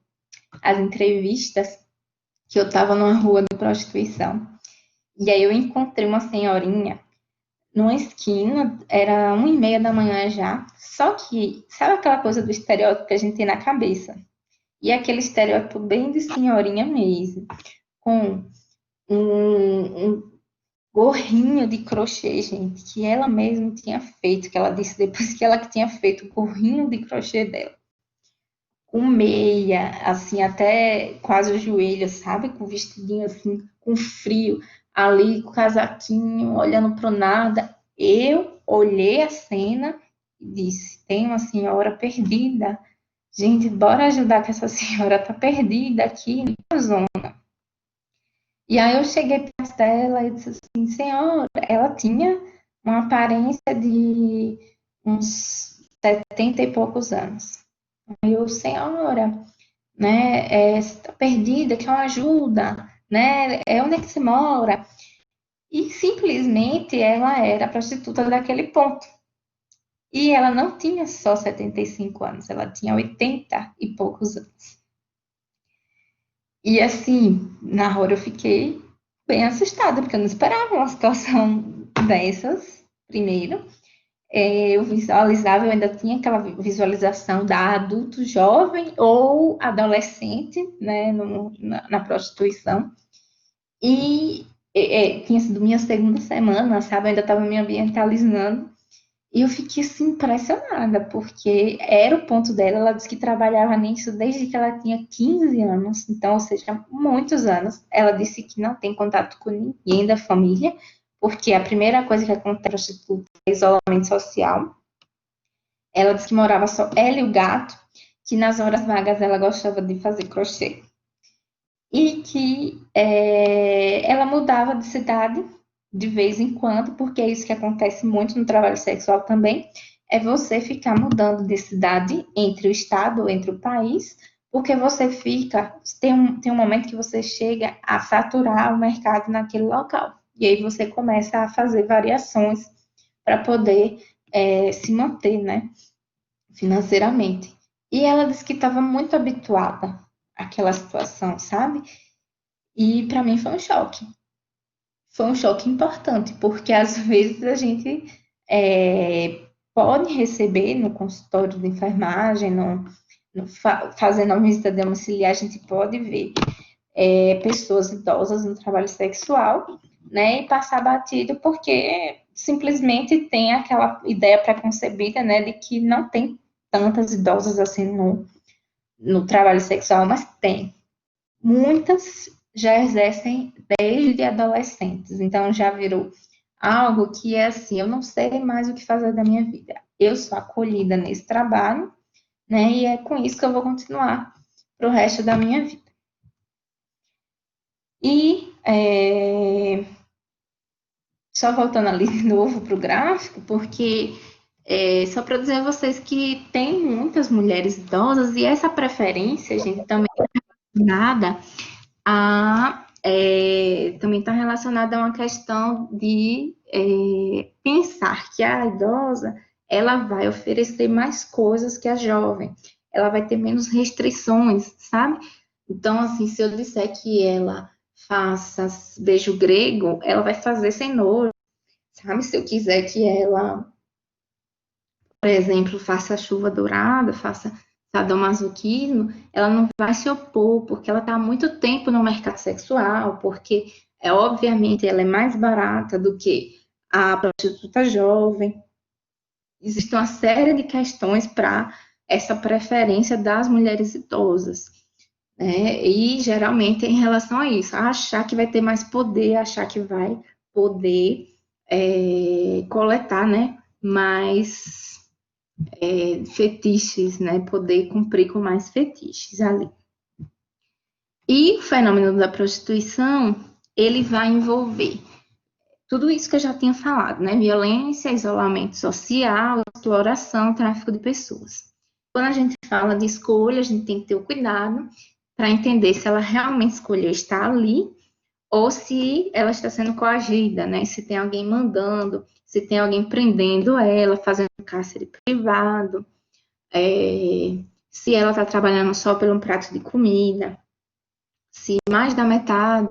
S1: as entrevistas, que eu estava numa rua de prostituição. E aí eu encontrei uma senhorinha numa esquina, era 1h30 da manhã já, só que, sabe aquela coisa do estereótipo que a gente tem na cabeça? E aquele estereótipo bem de senhorinha mesmo, com um gorrinho de crochê, gente, que ela mesma tinha feito, que ela disse depois que ela tinha feito o gorrinho de crochê dela. Com meia, assim, até quase o joelho, sabe? Com vestidinho assim, com frio, ali com o casaquinho, olhando para o nada. Eu olhei a cena e disse: tem uma senhora perdida. Gente, bora ajudar que essa senhora tá perdida aqui na zona. E aí eu cheguei perto dela e disse assim, senhora, ela tinha uma aparência de uns 70 e poucos anos. Aí eu, senhora, né, você está perdida, quer uma ajuda, né, onde é que você mora? E simplesmente ela era prostituta daquele ponto. E ela não tinha só 75 anos, ela tinha 80 e poucos anos. E assim, na hora eu fiquei bem assustada, porque eu não esperava uma situação dessas, primeiro. Eu visualizava, eu ainda tinha aquela visualização da adulto jovem ou adolescente, né, na prostituição. E tinha sido minha segunda semana, sabe? Eu ainda estava me ambientalizando. E eu fiquei assim impressionada, porque era o ponto dela. Ela disse que trabalhava nisso desde que ela tinha 15 anos, então, ou seja, muitos anos. Ela disse que não tem contato com ninguém da família, porque a primeira coisa que acontece é isolamento social. Ela disse que morava só ela e o gato, que nas horas vagas ela gostava de fazer crochê. E que ela mudava de cidade de vez em quando, porque é isso que acontece muito no trabalho sexual também, é você ficar mudando de cidade entre o estado, entre o país, porque você fica, tem um momento que você chega a saturar o mercado naquele local. E aí você começa a fazer variações para poder se manter, né, financeiramente. E ela disse que estava muito habituada àquela situação, sabe? E para mim foi um choque. Foi um choque importante, porque às vezes a gente pode receber no consultório de enfermagem, fazendo a visita domiciliar, a gente pode ver pessoas idosas no trabalho sexual, né, e passar batido porque simplesmente tem aquela ideia preconcebida, né, de que não tem tantas idosas assim no trabalho sexual, mas tem. Muitas já exercem desde adolescentes, então já virou algo que é assim, eu não sei mais o que fazer da minha vida. Eu sou acolhida nesse trabalho, né? E é com isso que eu vou continuar para o resto da minha vida. E só voltando ali de novo para o gráfico, porque só para dizer a vocês que tem muitas mulheres idosas e essa preferência, gente, também é nada também está relacionada a uma questão de pensar que a idosa ela vai oferecer mais coisas que a jovem, ela vai ter menos restrições, sabe? Então, assim, se eu disser que ela faça beijo grego, ela vai fazer sem nojo, sabe? Se eu quiser que ela, por exemplo, faça chuva dourada, faça sadomasoquismo, ela não vai se opor, porque ela está há muito tempo no mercado sexual, porque, obviamente, ela é mais barata do que a prostituta jovem. Existe uma série de questões para essa preferência das mulheres idosas, né? E, geralmente, em relação a isso, achar que vai ter mais poder, achar que vai poder coletar, né, mais fetiches, né? Poder cumprir com mais fetiches ali. E o fenômeno da prostituição, ele vai envolver tudo isso que eu já tinha falado, né? Violência, isolamento social, exploração, tráfico de pessoas. Quando a gente fala de escolha, a gente tem que ter o cuidado para entender se ela realmente escolheu estar ali ou se ela está sendo coagida, né? Se tem alguém mandando, se tem alguém prendendo ela, fazendo cárcere privado, se ela está trabalhando só por um prato de comida, se mais da metade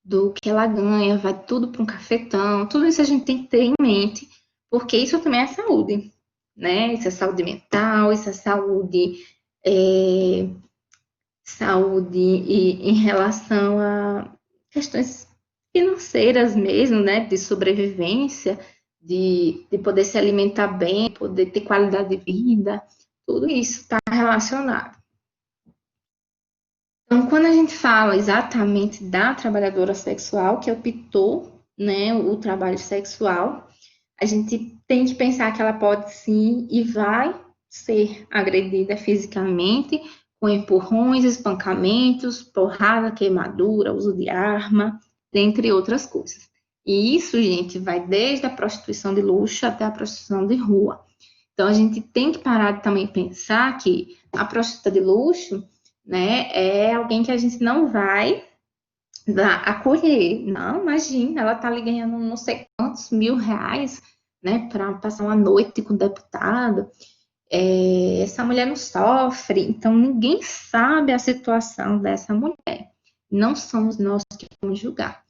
S1: do que ela ganha vai tudo para um cafetão, tudo isso a gente tem que ter em mente, porque isso também é saúde, né? Isso é saúde mental, isso é saúde em relação a questões financeiras mesmo, né? De sobrevivência, de poder se alimentar bem, poder ter qualidade de vida, tudo isso está relacionado. Então, quando a gente fala exatamente da trabalhadora sexual que optou, né, o trabalho sexual, a gente tem que pensar que ela pode sim e vai ser agredida fisicamente, com empurrões, espancamentos, porrada, queimadura, uso de arma, dentre outras coisas. E isso, gente, vai desde a prostituição de luxo até a prostituição de rua. Então, a gente tem que parar de também pensar que a prostituta de luxo, né, é alguém que a gente não vai acolher. Não, imagina, ela tá ali ganhando não sei quantos R$ 1.000, né, para passar uma noite com o deputado. Essa mulher não sofre, então ninguém sabe a situação dessa mulher. Não somos nós que vamos julgar.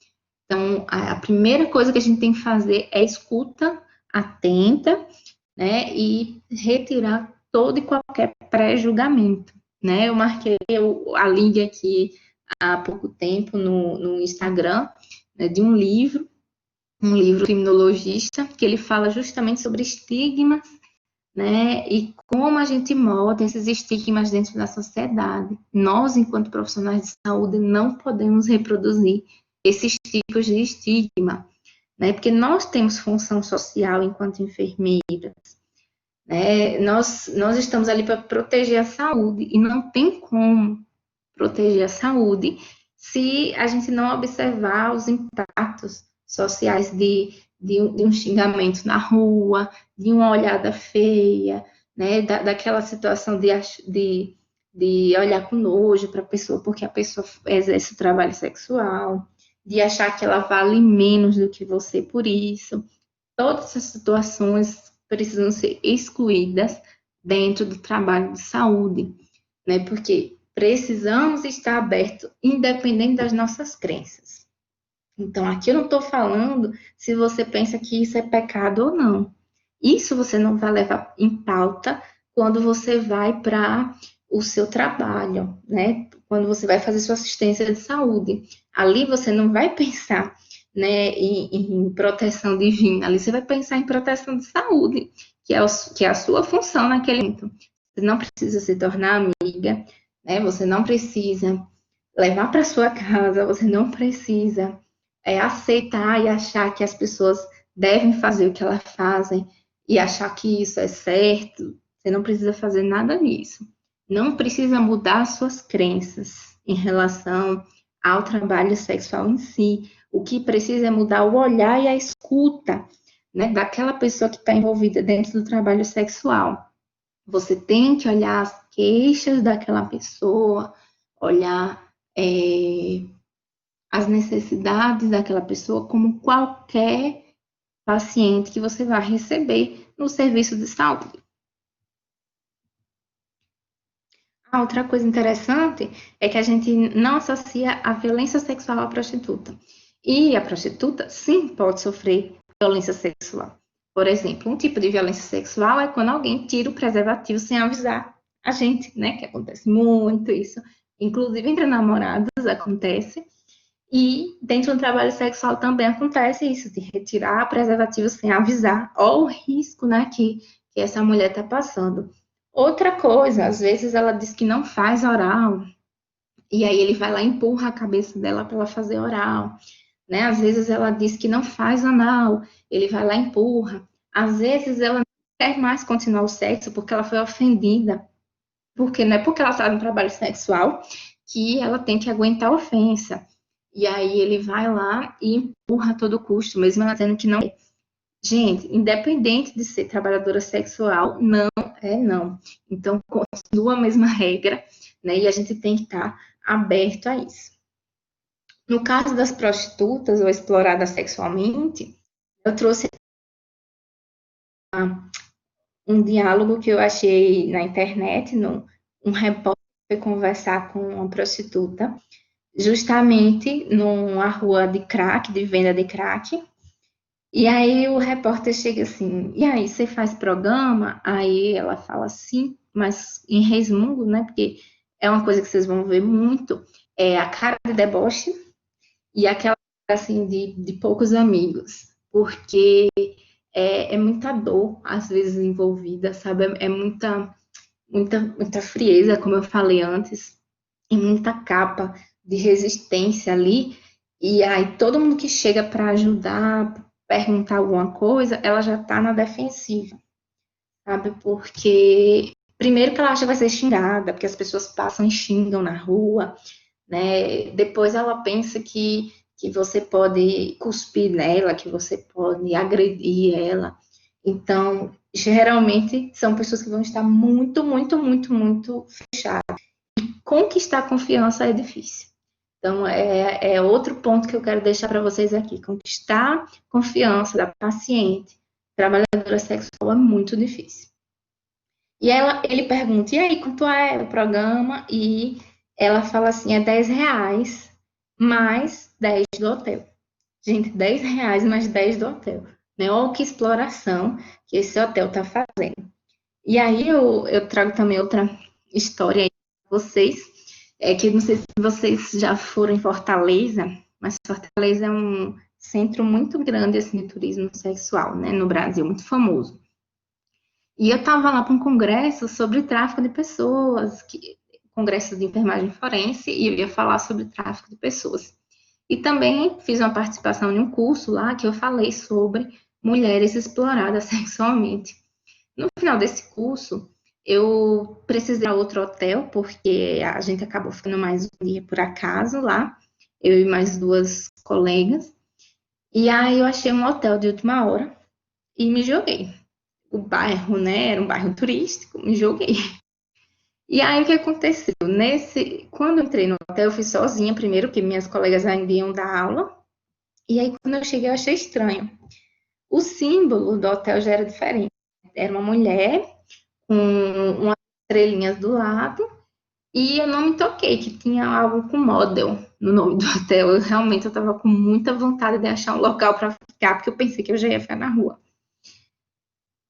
S1: Então, a primeira coisa que a gente tem que fazer é escuta atenta, né, e retirar todo e qualquer pré-julgamento, né? Eu marquei a link aqui há pouco tempo no Instagram, né, de um livro criminologista, que ele fala justamente sobre estigmas, né, e como a gente molda esses estigmas dentro da sociedade. Nós, enquanto profissionais de saúde, não podemos reproduzir esses tipos de estigma, né, porque nós temos função social enquanto enfermeiras, né, nós estamos ali para proteger a saúde, e não tem como proteger a saúde se a gente não observar os impactos sociais de um xingamento na rua, de uma olhada feia, né, daquela situação de olhar com nojo para a pessoa porque a pessoa exerce o trabalho sexual, de achar que ela vale menos do que você por isso. Todas essas situações precisam ser excluídas dentro do trabalho de saúde, né, porque precisamos estar abertos, independente das nossas crenças. Então, aqui eu não estou falando se você pensa que isso é pecado ou não. Isso você não vai levar em pauta quando você vai para o seu trabalho, né? Quando você vai fazer sua assistência de saúde. Ali você não vai pensar, né, em proteção divina. Ali você vai pensar em proteção de saúde, que é a sua função naquele momento. Você não precisa se tornar amiga, né? Você não precisa levar para sua casa, você não precisa aceitar e achar que as pessoas devem fazer o que elas fazem e achar que isso é certo. Você não precisa fazer nada disso. Não precisa mudar suas crenças em relação ao trabalho sexual em si. O que precisa é mudar o olhar e a escuta, né, daquela pessoa que está envolvida dentro do trabalho sexual. Você tem que olhar as queixas daquela pessoa, olhar as necessidades daquela pessoa como qualquer paciente que você vai receber no serviço de saúde. A outra coisa interessante é que a gente não associa a violência sexual à prostituta. E a prostituta, sim, pode sofrer violência sexual. Por exemplo, um tipo de violência sexual é quando alguém tira o preservativo sem avisar a gente, né? Que acontece muito isso. Inclusive, entre namorados acontece. E dentro do trabalho sexual também acontece isso, de retirar preservativo sem avisar. Olha o risco, né, que essa mulher está passando. Outra coisa, às vezes ela diz que não faz oral, e aí ele vai lá e empurra a cabeça dela para ela fazer oral, né? Às vezes ela diz que não faz anal, ele vai lá e empurra. Às vezes ela não quer mais continuar o sexo porque ela foi ofendida, porque não é porque ela está no trabalho sexual que ela tem que aguentar a ofensa. E aí ele vai lá e empurra a todo custo, mesmo ela dizendo que não é. Gente, independente de ser trabalhadora sexual, não é não. Então, continua a mesma regra, né? E a gente tem que estar aberto a isso. No caso das prostitutas ou exploradas sexualmente, eu trouxe um diálogo que eu achei na internet, um repórter foi conversar com uma prostituta, justamente numa rua de crack, de venda de crack. E aí o repórter chega assim, e aí, você faz programa? Aí ela fala assim, mas em resmungo, né? Porque é uma coisa que vocês vão ver muito, é a cara de deboche e aquela cara assim de poucos amigos, porque é muita dor, às vezes, envolvida, sabe? É muita frieza, como eu falei antes, e muita capa de resistência ali. E aí todo mundo que chega para ajudar, perguntar alguma coisa, ela já está na defensiva, sabe? Porque Primeiro que ela acha que vai ser xingada, porque as pessoas passam e xingam na rua, né? Depois ela pensa que você pode cuspir nela, que você pode agredir ela. Então, geralmente são pessoas que vão estar muito, muito, muito, muito fechadas. Conquistar confiança é difícil. Então, é outro ponto que eu quero deixar para vocês aqui. Conquistar confiança da paciente, trabalhadora sexual, é muito difícil. E ele pergunta, e aí, quanto é o programa? E ela fala assim, é R$ 10 mais 10 do hotel. Gente, R$ 10 mais 10 do hotel. Né? Olha que exploração que esse hotel está fazendo. E aí eu trago também outra história aí para vocês, que não sei se vocês já foram em Fortaleza, mas Fortaleza é um centro muito grande assim, de turismo sexual, né, no Brasil, muito famoso. E eu estava lá para um congresso sobre tráfico de pessoas, congresso de enfermagem forense, e eu ia falar sobre tráfico de pessoas. E também fiz uma participação em um curso lá que eu falei sobre mulheres exploradas sexualmente. No final desse curso, eu precisei ir a outro hotel, porque a gente acabou ficando mais um dia por acaso lá, eu e mais duas colegas. E aí eu achei um hotel de última hora e me joguei. O bairro, né, era um bairro turístico, me joguei. E aí o que aconteceu? Quando eu entrei no hotel, eu fui sozinha primeiro, porque minhas colegas ainda iam dar aula. E aí quando eu cheguei, eu achei estranho. O símbolo do hotel já era diferente. Era uma mulher com umas estrelinhas do lado, e eu não me toquei que tinha algo com model no nome do hotel. Realmente eu estava com muita vontade de achar um local para ficar, porque eu pensei que eu já ia ficar na rua.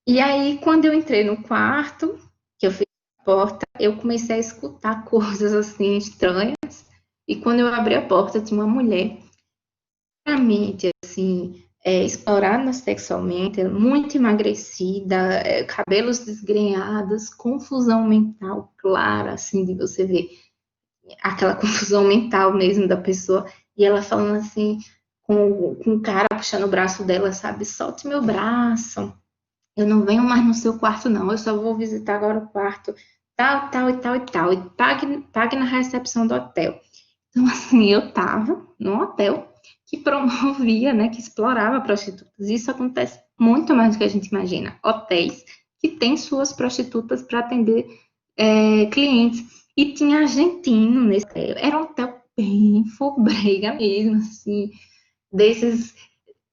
S1: E aí, quando eu entrei no quarto, que eu fechei a porta, eu comecei a escutar coisas assim estranhas. E quando eu abri a porta, tinha uma mulher, realmente assim, explorada sexualmente, muito emagrecida, cabelos desgrenhados, confusão mental clara, assim, de você ver aquela confusão mental mesmo da pessoa, e ela falando assim, com o cara puxando o braço dela, sabe, solte meu braço, eu não venho mais no seu quarto não, eu só vou visitar agora o quarto, tal, tal e tal e tal, e pague na recepção do hotel. Então, assim, eu tava num hotel que promovia, né, que explorava prostitutas. Isso acontece muito mais do que a gente imagina. Hotéis que têm suas prostitutas para atender clientes. E tinha argentino nesse hotel. Era um hotel bem fubrega mesmo, assim, desses,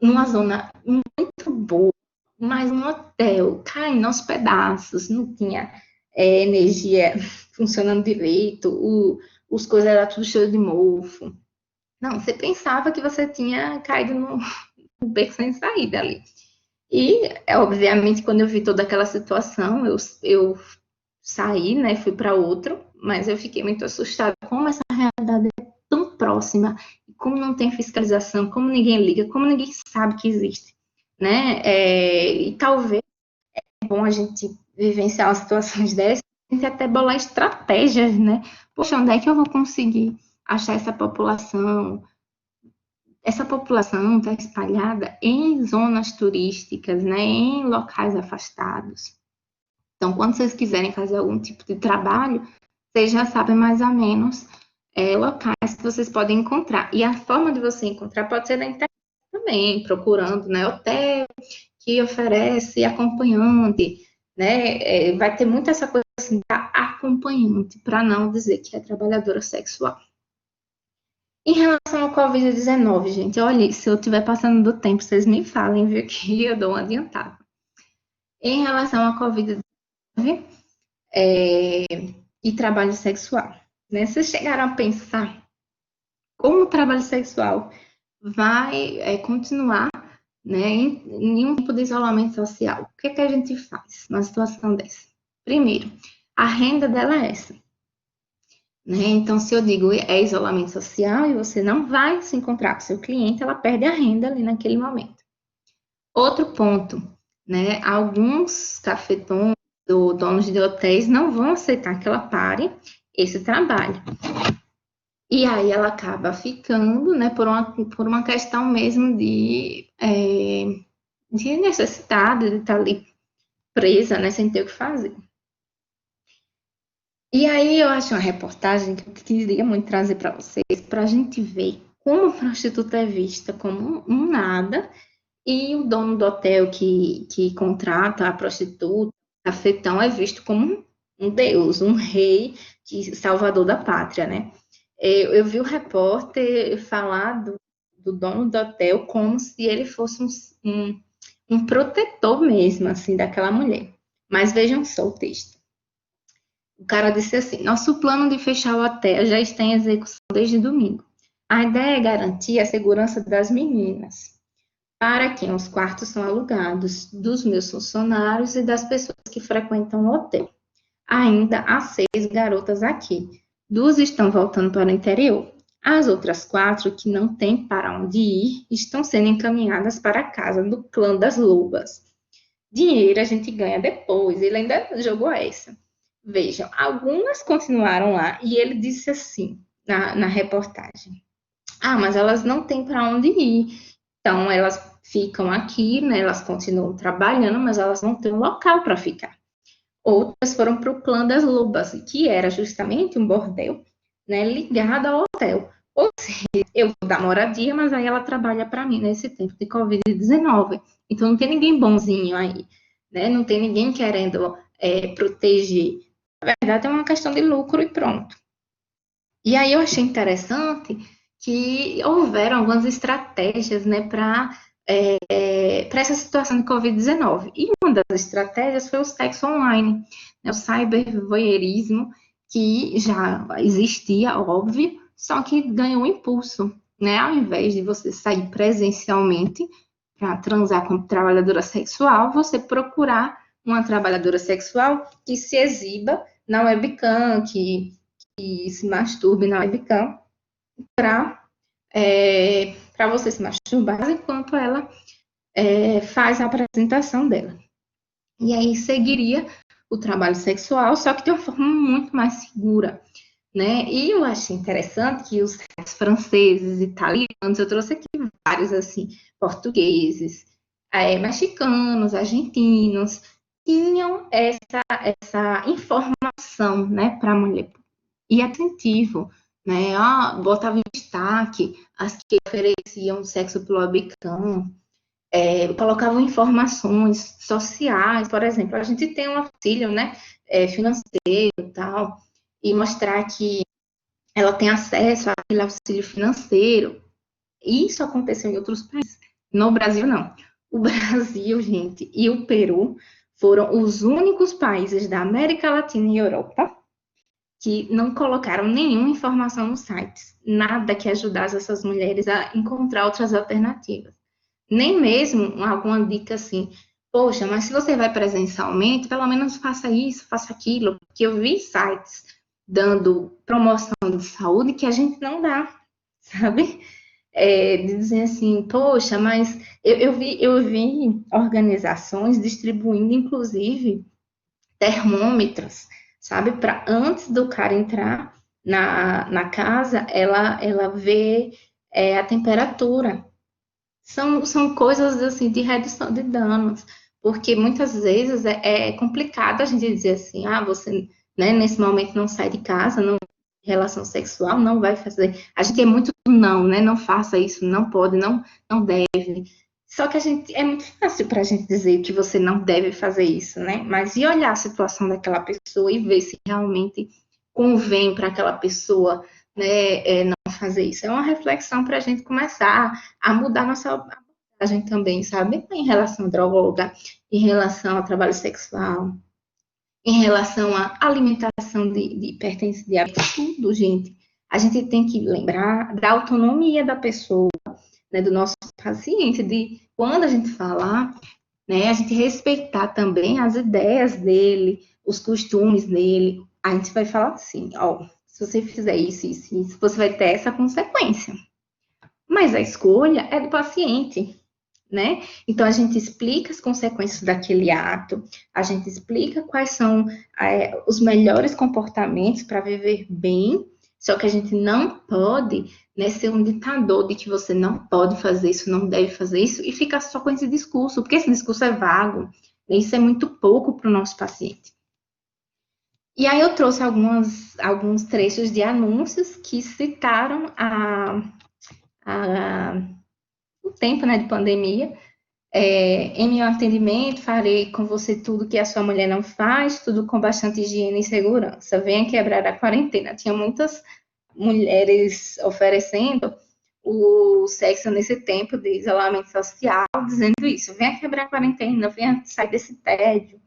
S1: numa zona muito boa, mas um hotel caindo aos pedaços, não tinha energia funcionando direito, os coisas eram tudo cheio de mofo. Não, você pensava que você tinha caído no beco sem saída ali. E, obviamente, quando eu vi toda aquela situação, eu saí, né, fui para outro, mas eu fiquei muito assustada. Como essa realidade é tão próxima, como não tem fiscalização, como ninguém liga, como ninguém sabe que existe, né? E talvez é bom a gente vivenciar umas situações dessas, a gente até bolar estratégias, né? Poxa, onde é que eu vou conseguir achar essa população? Essa população está espalhada em zonas turísticas, né, em locais afastados. Então, quando vocês quiserem fazer algum tipo de trabalho, vocês já sabem mais ou menos locais que vocês podem encontrar. E a forma de você encontrar pode ser na internet também, procurando, né, hotel que oferece acompanhante, né? Vai ter muito essa coisa assim, da acompanhante, para não dizer que é trabalhadora sexual. Em relação ao Covid-19, gente, olha, se eu estiver passando do tempo, vocês me falem, viu, que eu dou uma adiantada. Em relação ao Covid-19 e trabalho sexual, né? Vocês chegaram a pensar como o trabalho sexual vai continuar, né, em um tipo de isolamento social? O que é que a gente faz numa situação dessa? Primeiro, a renda dela é essa. Né? Então, se eu digo isolamento social e você não vai se encontrar com seu cliente, ela perde a renda ali naquele momento. Outro ponto, né? Alguns cafetões ou donos de hotéis não vão aceitar que ela pare esse trabalho. E aí ela acaba ficando, né, por uma questão mesmo de necessidade, de estar ali presa, né, sem ter o que fazer. E aí eu acho uma reportagem que eu queria muito trazer para vocês, para a gente ver como a prostituta é vista como um nada, e o dono do hotel que contrata a prostituta, cafetão, é visto como um deus, um rei, salvador da pátria, né? Eu vi o repórter falar do dono do hotel como se ele fosse um protetor mesmo, assim, daquela mulher. Mas vejam só o texto. O cara disse assim: nosso plano de fechar o hotel já está em execução desde domingo. A ideia é garantir a segurança das meninas, para quem os quartos são alugados, dos meus funcionários e das pessoas que frequentam o hotel. Ainda há 6 garotas aqui. 2 estão voltando para o interior. As outras 4, que não têm para onde ir, estão sendo encaminhadas para a casa do clã das lobas. Dinheiro a gente ganha depois. Ele ainda jogou essa. Vejam, algumas continuaram lá e ele disse assim na reportagem: ah, mas elas não têm para onde ir. Então elas ficam aqui, né? Elas continuam trabalhando, mas elas não têm um local para ficar. Outras foram para o clã das lobas, que era justamente um bordel, né, ligado ao hotel. Ou seja, eu vou dar moradia, mas aí ela trabalha para mim nesse tempo de Covid-19. Então não tem ninguém bonzinho aí, né? Não tem ninguém querendo proteger. Na verdade, é uma questão de lucro e pronto. E aí eu achei interessante que houveram algumas estratégias, né, para essa situação de Covid-19. E uma das estratégias foi o sexo online, né, o cybervoyeurismo, que já existia, óbvio, só que ganhou impulso, né? Ao invés de você sair presencialmente para transar com trabalhadora sexual, você procurar uma trabalhadora sexual que se exiba na webcam, que se masturbe na webcam, para você se masturbar enquanto ela faz a apresentação dela. E aí seguiria o trabalho sexual, só que de uma forma muito mais segura, né? E eu achei interessante que os franceses, italianos, eu trouxe aqui vários, assim, portugueses, mexicanos, argentinos, tinham essa informação, né, para a mulher. E incentivo, né? Botava em destaque as que ofereciam sexo pelo webcam, colocavam informações sociais, por exemplo, a gente tem um auxílio, né, financeiro e tal, e mostrar que ela tem acesso àquele auxílio financeiro. Isso aconteceu em outros países. No Brasil, não. O Brasil, gente, e o Peru foram os únicos países da América Latina e Europa que não colocaram nenhuma informação nos sites, nada que ajudasse essas mulheres a encontrar outras alternativas. Nem mesmo alguma dica assim, poxa, mas se você vai presencialmente, pelo menos faça isso, faça aquilo, porque eu vi sites dando promoção de saúde que a gente não dá, sabe? De dizer assim, poxa, mas eu vi organizações distribuindo, inclusive, termômetros, sabe? Para antes do cara entrar na casa, ela vê a temperatura. São coisas assim de redução de danos, porque muitas vezes é complicado a gente dizer assim, você, né, nesse momento não sai de casa, não relação sexual, não vai fazer. A gente é muito não, né? Não faça isso, não pode, não deve. Só que é muito fácil para a gente dizer que você não deve fazer isso, né? Mas e olhar a situação daquela pessoa e ver se realmente convém para aquela pessoa, né, não fazer isso. É uma reflexão para a gente começar a mudar nossa abordagem também, sabe? Em relação à droga, em relação ao trabalho sexual, em relação à alimentação de pertences de hábito, tudo, gente. A gente tem que lembrar da autonomia da pessoa, né, do nosso paciente, de quando a gente falar, né, a gente respeitar também as ideias dele, os costumes dele. A gente vai falar assim, ó, se você fizer isso, isso, isso, você vai ter essa consequência. Mas a escolha é do paciente, né? Então a gente explica as consequências daquele ato, a gente explica quais são os melhores comportamentos para viver bem, só que a gente não pode, né, ser um ditador de que você não pode fazer isso, não deve fazer isso, e ficar só com esse discurso, porque esse discurso é vago, né? Isso é muito pouco para o nosso paciente. E aí eu trouxe alguns trechos de anúncios que citaram a, o tempo, né, de pandemia. Em meu atendimento, farei com você tudo que a sua mulher não faz, tudo com bastante higiene e segurança. Venha quebrar a quarentena. Tinha muitas mulheres oferecendo o sexo nesse tempo de isolamento social, dizendo isso. Venha quebrar a quarentena, venha sair desse tédio,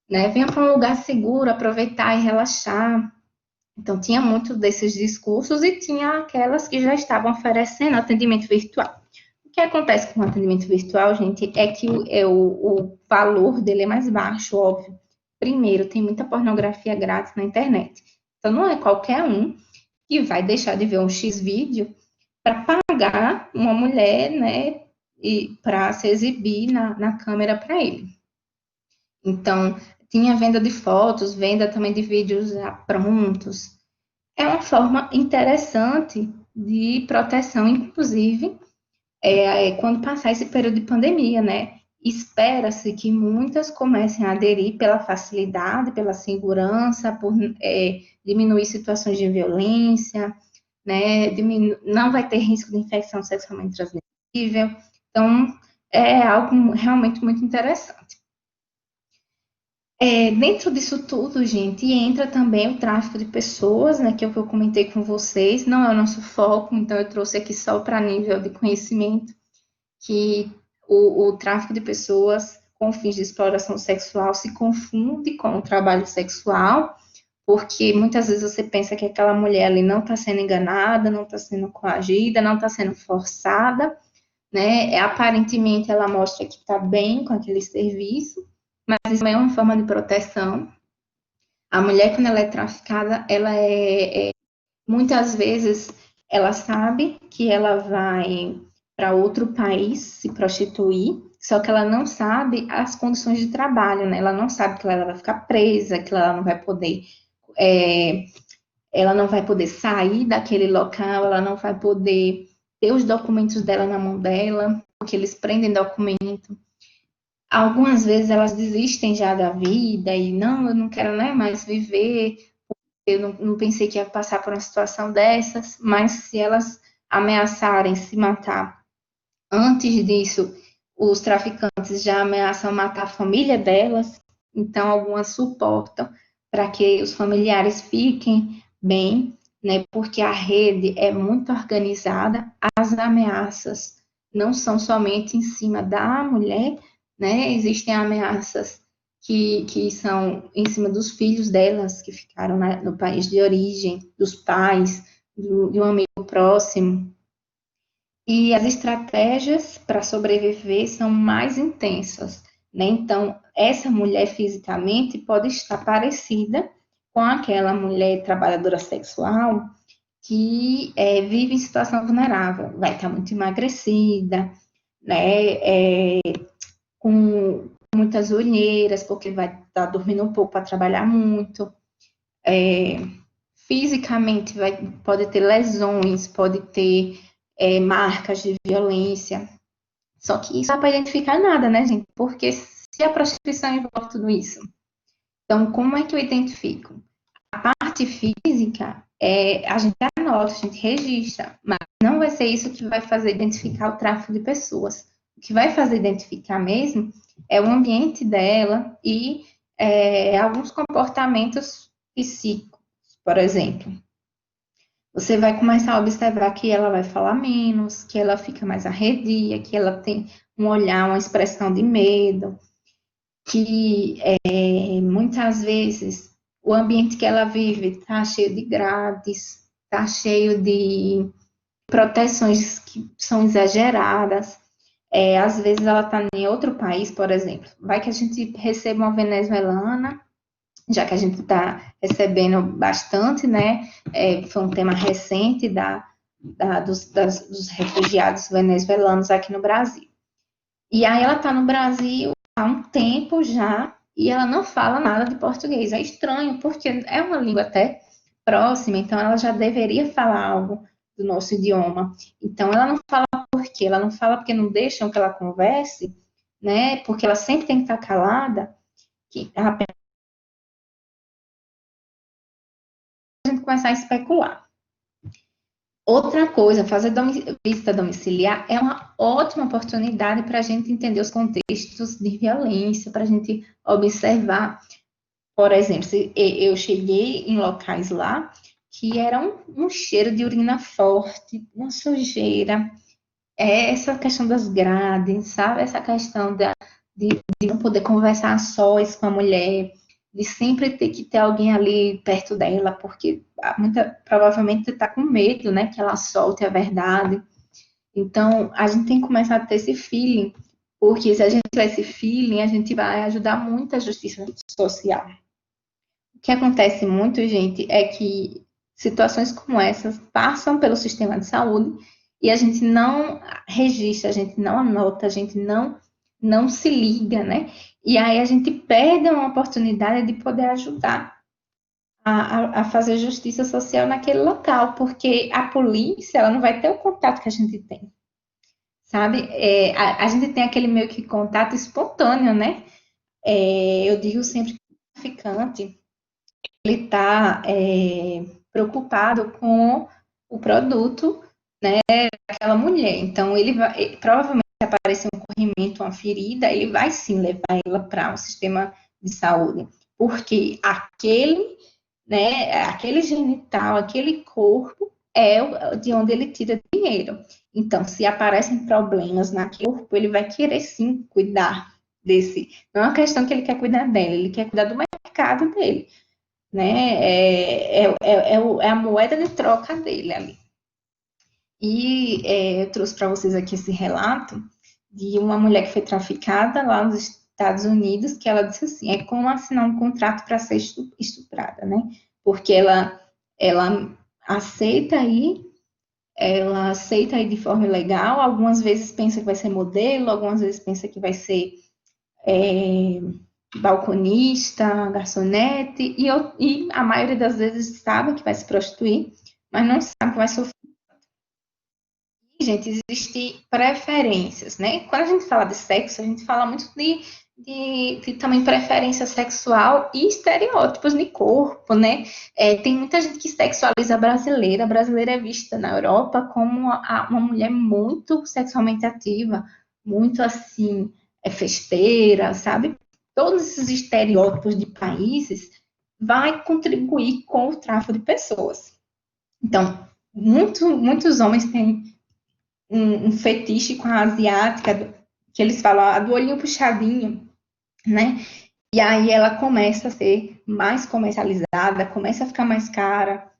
S1: né? Venha para um lugar seguro, aproveitar e relaxar. Então, tinha muito desses discursos e tinha aquelas que já estavam oferecendo atendimento virtual. O que acontece com o atendimento virtual, gente, é que o valor dele é mais baixo, óbvio. Primeiro, tem muita pornografia grátis na internet. Então, não é qualquer um que vai deixar de ver um X vídeo para pagar uma mulher, né, e para se exibir na câmera para ele. Então, tinha venda de fotos, venda também de vídeos já prontos. É uma forma interessante de proteção, inclusive, quando passar esse período de pandemia, né? Espera-se que muitas comecem a aderir pela facilidade, pela segurança, por diminuir situações de violência, né? Não vai ter risco de infecção sexualmente transmissível. Então, é algo realmente muito interessante. Dentro disso tudo, gente, entra também o tráfico de pessoas, né, que é o que eu comentei com vocês, não é o nosso foco, então eu trouxe aqui só para nível de conhecimento, que o tráfico de pessoas com fins de exploração sexual se confunde com o trabalho sexual, porque muitas vezes você pensa que aquela mulher ali não está sendo enganada, não está sendo coagida, não está sendo forçada, né? Aparentemente ela mostra que está bem com aquele serviço, mas isso é uma forma de proteção. A mulher, quando ela é traficada, muitas vezes ela sabe que ela vai para outro país se prostituir, só que ela não sabe as condições de trabalho, né? Ela não sabe que ela vai ficar presa, que ela não vai poder é, ela não vai poder sair daquele local, ela não vai poder ter os documentos dela na mão dela, porque eles prendem documento. Algumas vezes elas desistem já da vida e não, eu não quero nem mais viver, eu não pensei que ia passar por uma situação dessas, mas se elas ameaçarem se matar antes disso, os traficantes já ameaçam matar a família delas, então algumas suportam para que os familiares fiquem bem, né? Porque a rede é muito organizada, as ameaças não são somente em cima da mulher, né? Existem ameaças que são em cima dos filhos delas, que ficaram no país de origem, dos pais, de um amigo próximo. E as estratégias para sobreviver são mais intensas, né? Então, essa mulher fisicamente pode estar parecida com aquela mulher trabalhadora sexual que vive em situação vulnerável, vai estar muito emagrecida, né? Com muitas olheiras, porque vai estar dormindo um pouco para trabalhar muito. Fisicamente pode ter lesões, pode ter marcas de violência. Só que isso não dá para identificar nada, né, gente? Porque se a prostituição envolve tudo isso, então como é que eu identifico? A parte física, a gente anota, a gente registra, mas não vai ser isso que vai fazer identificar o tráfico de pessoas. O que vai fazer identificar mesmo é o ambiente dela e alguns comportamentos psíquicos, por exemplo. Você vai começar a observar que ela vai falar menos, que ela fica mais arredia, que ela tem um olhar, uma expressão de medo, que muitas vezes o ambiente que ela vive está cheio de grades, está cheio de proteções que são exageradas. Às vezes ela está em outro país, por exemplo. Vai que a gente receba uma venezuelana, já que a gente está recebendo bastante, né? Foi um tema recente dos refugiados venezuelanos aqui no Brasil. E aí ela está no Brasil há um tempo já e ela não fala nada de português. É estranho, porque é uma língua até próxima, então ela já deveria falar algo do nosso idioma. Então ela não fala por quê? Ela não fala porque não deixam que ela converse, né? Porque ela sempre tem que estar calada. Que começar a especular. Outra coisa, fazer visita domiciliar é uma ótima oportunidade para a gente entender os contextos de violência, para a gente observar, por exemplo, se eu cheguei em locais lá que era um cheiro de urina forte, uma sujeira, essa questão das grades, sabe? Essa questão de não poder conversar a sós com a mulher, de sempre ter que ter alguém ali perto dela, porque provavelmente está com medo, né, que ela solte a verdade. Então, a gente tem que começar a ter esse feeling, porque se a gente tiver esse feeling, a gente vai ajudar muito a justiça social. O que acontece muito, gente, é que situações como essas passam pelo sistema de saúde e a gente não registra, a gente não anota, a gente não se liga, né? E aí a gente perde uma oportunidade de poder ajudar a fazer justiça social naquele local, porque a polícia, ela não vai ter o contato que a gente tem, sabe? A gente tem aquele meio que contato espontâneo, né? Eu digo sempre que o traficante, ele está preocupado com o produto, né, daquela mulher. Então, ele vai, provavelmente, se aparecer um corrimento, uma ferida, ele vai sim levar ela para um sistema de saúde, porque aquele genital, aquele corpo é de onde ele tira dinheiro. Então, se aparecem problemas naquele corpo, ele vai querer sim cuidar desse. Não é uma questão que ele quer cuidar dela, ele quer cuidar do mercado dele, né? É a moeda de troca dele ali. E eu trouxe para vocês aqui esse relato de uma mulher que foi traficada lá nos Estados Unidos, que ela disse assim, é como assinar um contrato para ser estuprada, né? Porque ela aceita aí, ela aceita aí de forma ilegal, algumas vezes pensa que vai ser modelo, algumas vezes pensa que vai ser balconista, garçonete, e a maioria das vezes sabe que vai se prostituir, mas não sabe que vai sofrer. E, gente, existem preferências, né? Quando a gente fala de sexo, a gente fala muito de também preferência sexual e estereótipos de corpo, né? Tem muita gente que sexualiza a brasileira. A brasileira é vista na Europa como uma mulher muito sexualmente ativa, muito assim, festeira, sabe? Todos esses estereótipos de países vai contribuir com o tráfico de pessoas. Então, muitos homens têm um fetiche com a asiática, que eles falam a do olhinho puxadinho, né? E aí ela começa a ser mais comercializada, começa a ficar mais cara,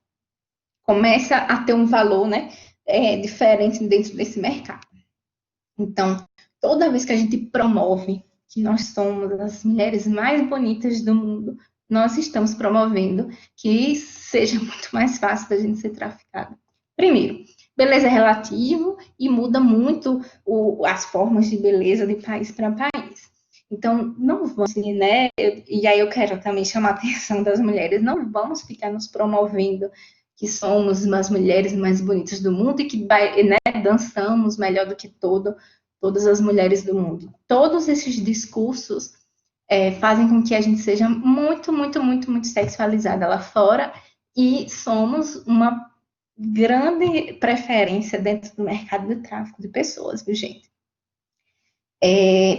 S1: começa a ter um valor, né, diferente dentro desse mercado. Então, toda vez que a gente promove que nós somos as mulheres mais bonitas do mundo, nós estamos promovendo que seja muito mais fácil da gente ser traficada. Primeiro, beleza é relativo e muda muito as formas de beleza de país para país. Então, não vamos, né? E aí eu quero também chamar a atenção das mulheres, não vamos ficar nos promovendo que somos as mulheres mais bonitas do mundo e que, né, dançamos melhor do que todas as mulheres do mundo. Todos esses discursos fazem com que a gente seja muito, muito, muito, muito sexualizada lá fora e somos uma grande preferência dentro do mercado de tráfico de pessoas, viu, gente?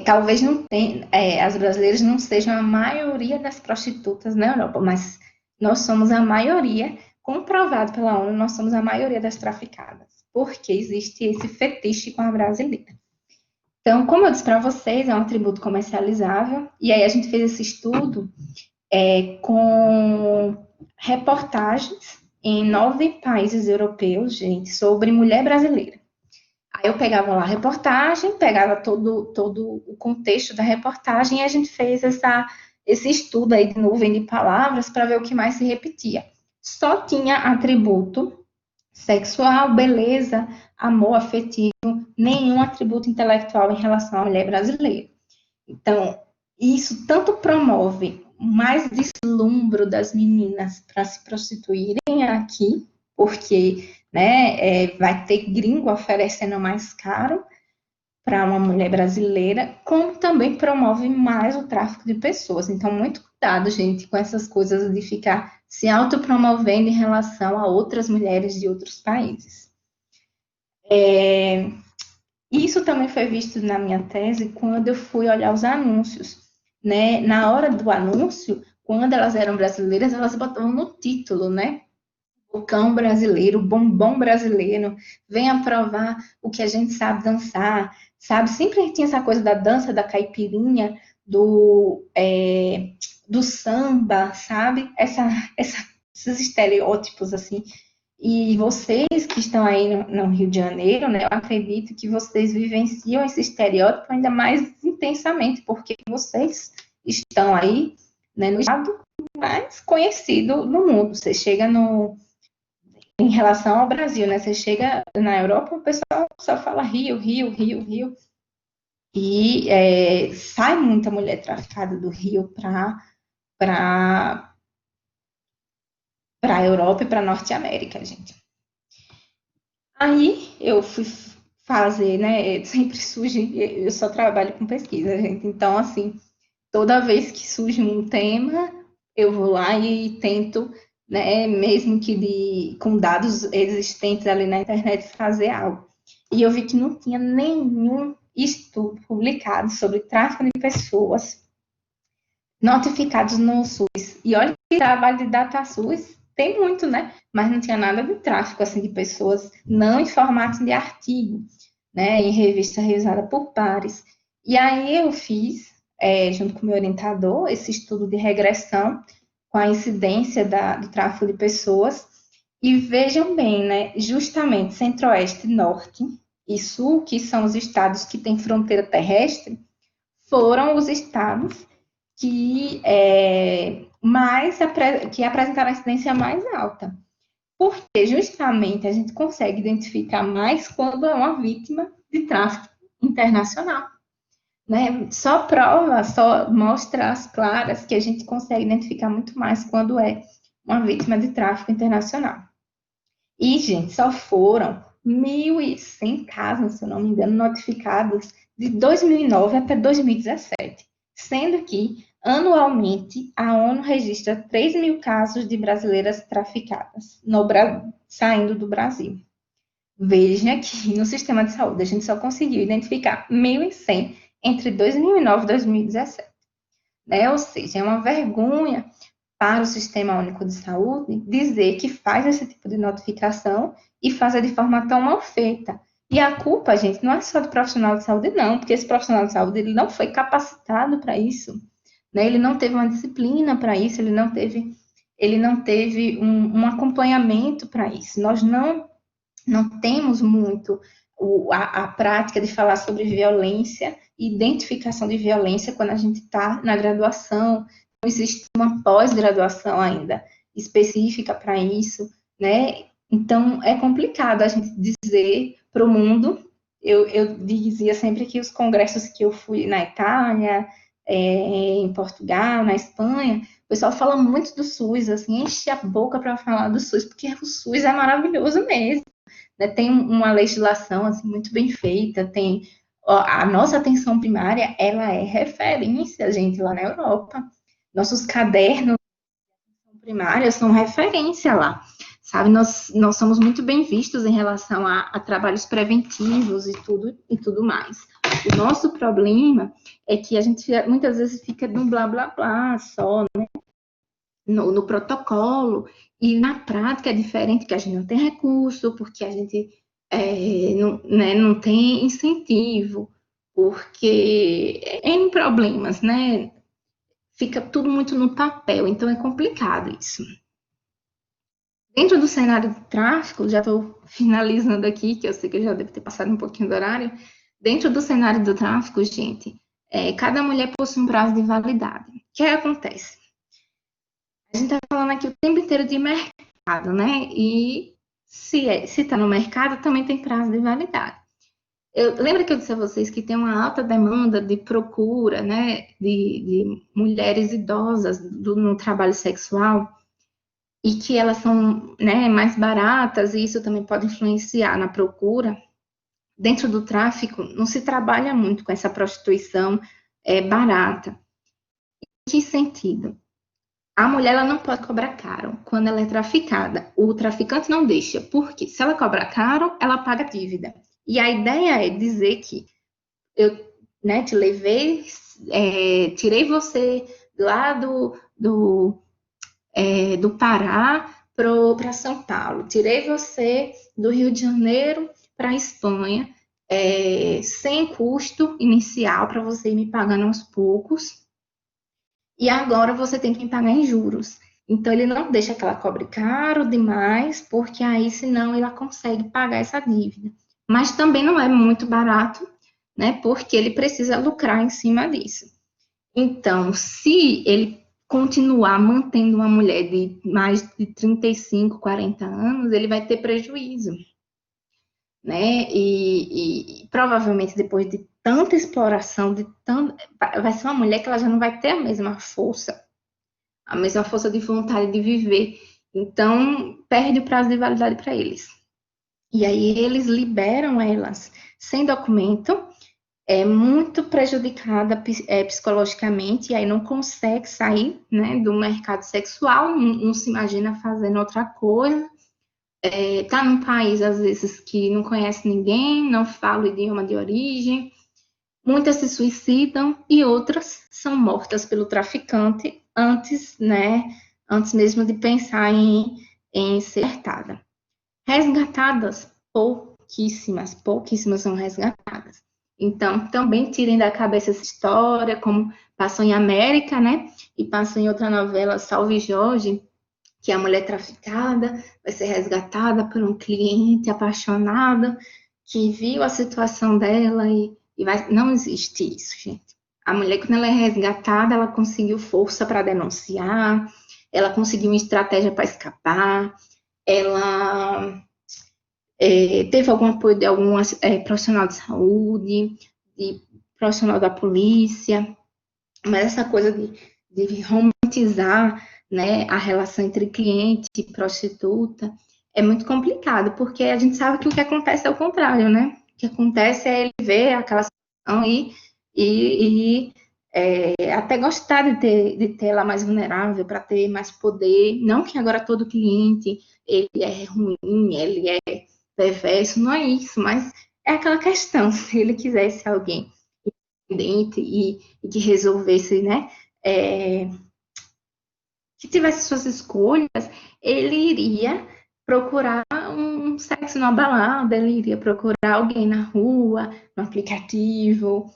S1: Talvez não tenha, as brasileiras não sejam a maioria das prostitutas na Europa, mas nós somos a maioria, comprovado pela ONU, nós somos a maioria das traficadas, porque existe esse fetiche com a brasileira. Então, como eu disse para vocês, é um atributo comercializável, e aí a gente fez esse estudo com reportagens em 9 países europeus, gente, sobre mulher brasileira. Aí eu pegava lá a reportagem, pegava todo o contexto da reportagem e a gente fez esse estudo aí de nuvem de palavras para ver o que mais se repetia. Só tinha atributo sexual, beleza, amor afetivo, nenhum atributo intelectual em relação à mulher brasileira. Então, isso tanto promove mais deslumbro das meninas para se prostituírem aqui, porque, né, vai ter gringo oferecendo mais caro para uma mulher brasileira, como também promove mais o tráfico de pessoas. Então, muito cuidado, gente, com essas coisas de ficar se autopromovendo em relação a outras mulheres de outros países. Isso também foi visto na minha tese quando eu fui olhar os anúncios, né? Na hora do anúncio, quando elas eram brasileiras, elas botavam no título, né? O cão brasileiro, o bombom brasileiro, venha provar o que a gente sabe dançar, sabe? Sempre tinha essa coisa da dança, da caipirinha, do samba, sabe? Esses estereótipos, assim. E vocês que estão aí no Rio de Janeiro, né? Eu acredito que vocês vivenciam esse estereótipo ainda mais intensamente, porque vocês estão aí, né, no estado mais conhecido do mundo. Você chega em relação ao Brasil, né? Você chega na Europa, o pessoal só fala Rio, Rio, Rio, Rio. E sai muita mulher traficada do Rio para a Europa e para a Norte América, gente. Aí eu fui fazer, né? Sempre surge, eu só trabalho com pesquisa, gente. Então, assim, toda vez que surge um tema, eu vou lá e tento, né, mesmo que com dados existentes ali na internet, fazer algo. E eu vi que não tinha nenhum estudo publicado sobre tráfico de pessoas notificados no SUS. E olha que trabalho de DataSUS tem muito, né? Mas não tinha nada de tráfico assim de pessoas, não em formato de artigo, né? Em revista revisada por pares. E aí eu fiz, junto com o meu orientador, esse estudo de regressão com a incidência do tráfico de pessoas. E vejam bem, né? Justamente Centro-Oeste, Norte e Sul, que são os estados que têm fronteira terrestre, foram os estados que apresentaram a incidência mais alta. Porque justamente a gente consegue identificar mais quando é uma vítima de tráfico internacional. Né? Só prova, só mostra as claras que a gente consegue identificar muito mais quando é uma vítima de tráfico internacional. E, gente, só foram 1.100 casos, se eu não me engano, notificados de 2009 até 2017, sendo que, anualmente, a ONU registra 3.000 casos de brasileiras traficadas saindo do Brasil. Veja que no sistema de saúde a gente só conseguiu identificar 1.100 entre 2009 e 2017. Né? Ou seja, é uma vergonha para o Sistema Único de Saúde dizer que faz esse tipo de notificação e faz de forma tão mal feita. E a culpa, gente, não é só do profissional de saúde, não, porque esse profissional de saúde ele não foi capacitado para isso, né? Ele não teve uma disciplina para isso, ele não teve um acompanhamento para isso. Nós não temos muito a prática de falar sobre violência e identificação de violência quando a gente está na graduação. Não existe uma pós-graduação ainda específica para isso, né? Então, é complicado a gente dizer para o mundo. Eu dizia sempre que os congressos que eu fui na Itália, em Portugal, na Espanha, o pessoal fala muito do SUS, assim, enche a boca para falar do SUS, porque o SUS é maravilhoso mesmo. Né? Tem uma legislação assim, muito bem feita, tem a nossa atenção primária, ela é referência, gente, lá na Europa. Nossos cadernos primários são referência lá, sabe? Nós somos muito bem vistos em relação a trabalhos preventivos e tudo mais. O nosso problema é que a gente muitas vezes fica no blá blá blá só, né? No protocolo, e na prática é diferente, que a gente não tem recurso, porque a gente não tem incentivo, porque N problemas, né? Fica tudo muito no papel, então é complicado isso. Dentro do cenário do tráfico, já estou finalizando aqui, que eu sei que eu já devo ter passado um pouquinho do horário. Dentro do cenário do tráfico, gente, cada mulher possui um prazo de validade. O que acontece? A gente está falando aqui o tempo inteiro de mercado, né? E se está no mercado, também tem prazo de validade. Lembra que eu disse a vocês que tem uma alta demanda de procura, né, de mulheres idosas no trabalho sexual e que elas são, né, mais baratas e isso também pode influenciar na procura. Dentro do tráfico, não se trabalha muito com essa prostituição barata. Em que sentido? A mulher ela não pode cobrar caro quando ela é traficada. O traficante não deixa, porque se ela cobrar caro, ela paga a dívida. E a ideia é dizer que eu, né, te levei, tirei você lá do Pará para São Paulo, tirei você do Rio de Janeiro para a Espanha, sem custo inicial para você ir me pagando aos poucos, e agora você tem que me pagar em juros. Então, ele não deixa que ela cobre caro demais, porque aí, senão, ela consegue pagar essa dívida. Mas também não é muito barato, né? Porque ele precisa lucrar em cima disso. Então, se ele continuar mantendo uma mulher de mais de 35, 40 anos, ele vai ter prejuízo, né? E provavelmente depois de tanta exploração, vai ser uma mulher que ela já não vai ter a mesma força de vontade de viver. Então, perde o prazo de validade para eles. E aí eles liberam elas sem documento, é muito prejudicada psicologicamente, e aí não consegue sair, né, do mercado sexual, não se imagina fazendo outra coisa. Tá num país, às vezes, que não conhece ninguém, não fala o idioma de origem, muitas se suicidam e outras são mortas pelo traficante antes, né, antes mesmo de pensar em ser resgatada. Resgatadas, pouquíssimas são resgatadas. Então, também tirem da cabeça essa história, como passou em América, né? E passou em outra novela, Salve Jorge, que a mulher traficada vai ser resgatada por um cliente apaixonado que viu a situação dela e vai. Não existe isso, gente. A mulher, quando ela é resgatada, ela conseguiu força para denunciar, ela conseguiu uma estratégia para escapar, ela teve algum apoio de algum profissional de saúde, de profissional da polícia, mas essa coisa de romantizar, né, a relação entre cliente e prostituta é muito complicado, porque a gente sabe que o que acontece é o contrário, né? O que acontece é ele ver aquela situação e até gostar de ter ela mais vulnerável, para ter mais poder. Não que agora todo cliente ele é ruim, ele é perverso, não é isso, mas é aquela questão, se ele quisesse alguém independente e que resolvesse, né, que tivesse suas escolhas, ele iria procurar um sexo na balada, ele iria procurar alguém na rua, no aplicativo,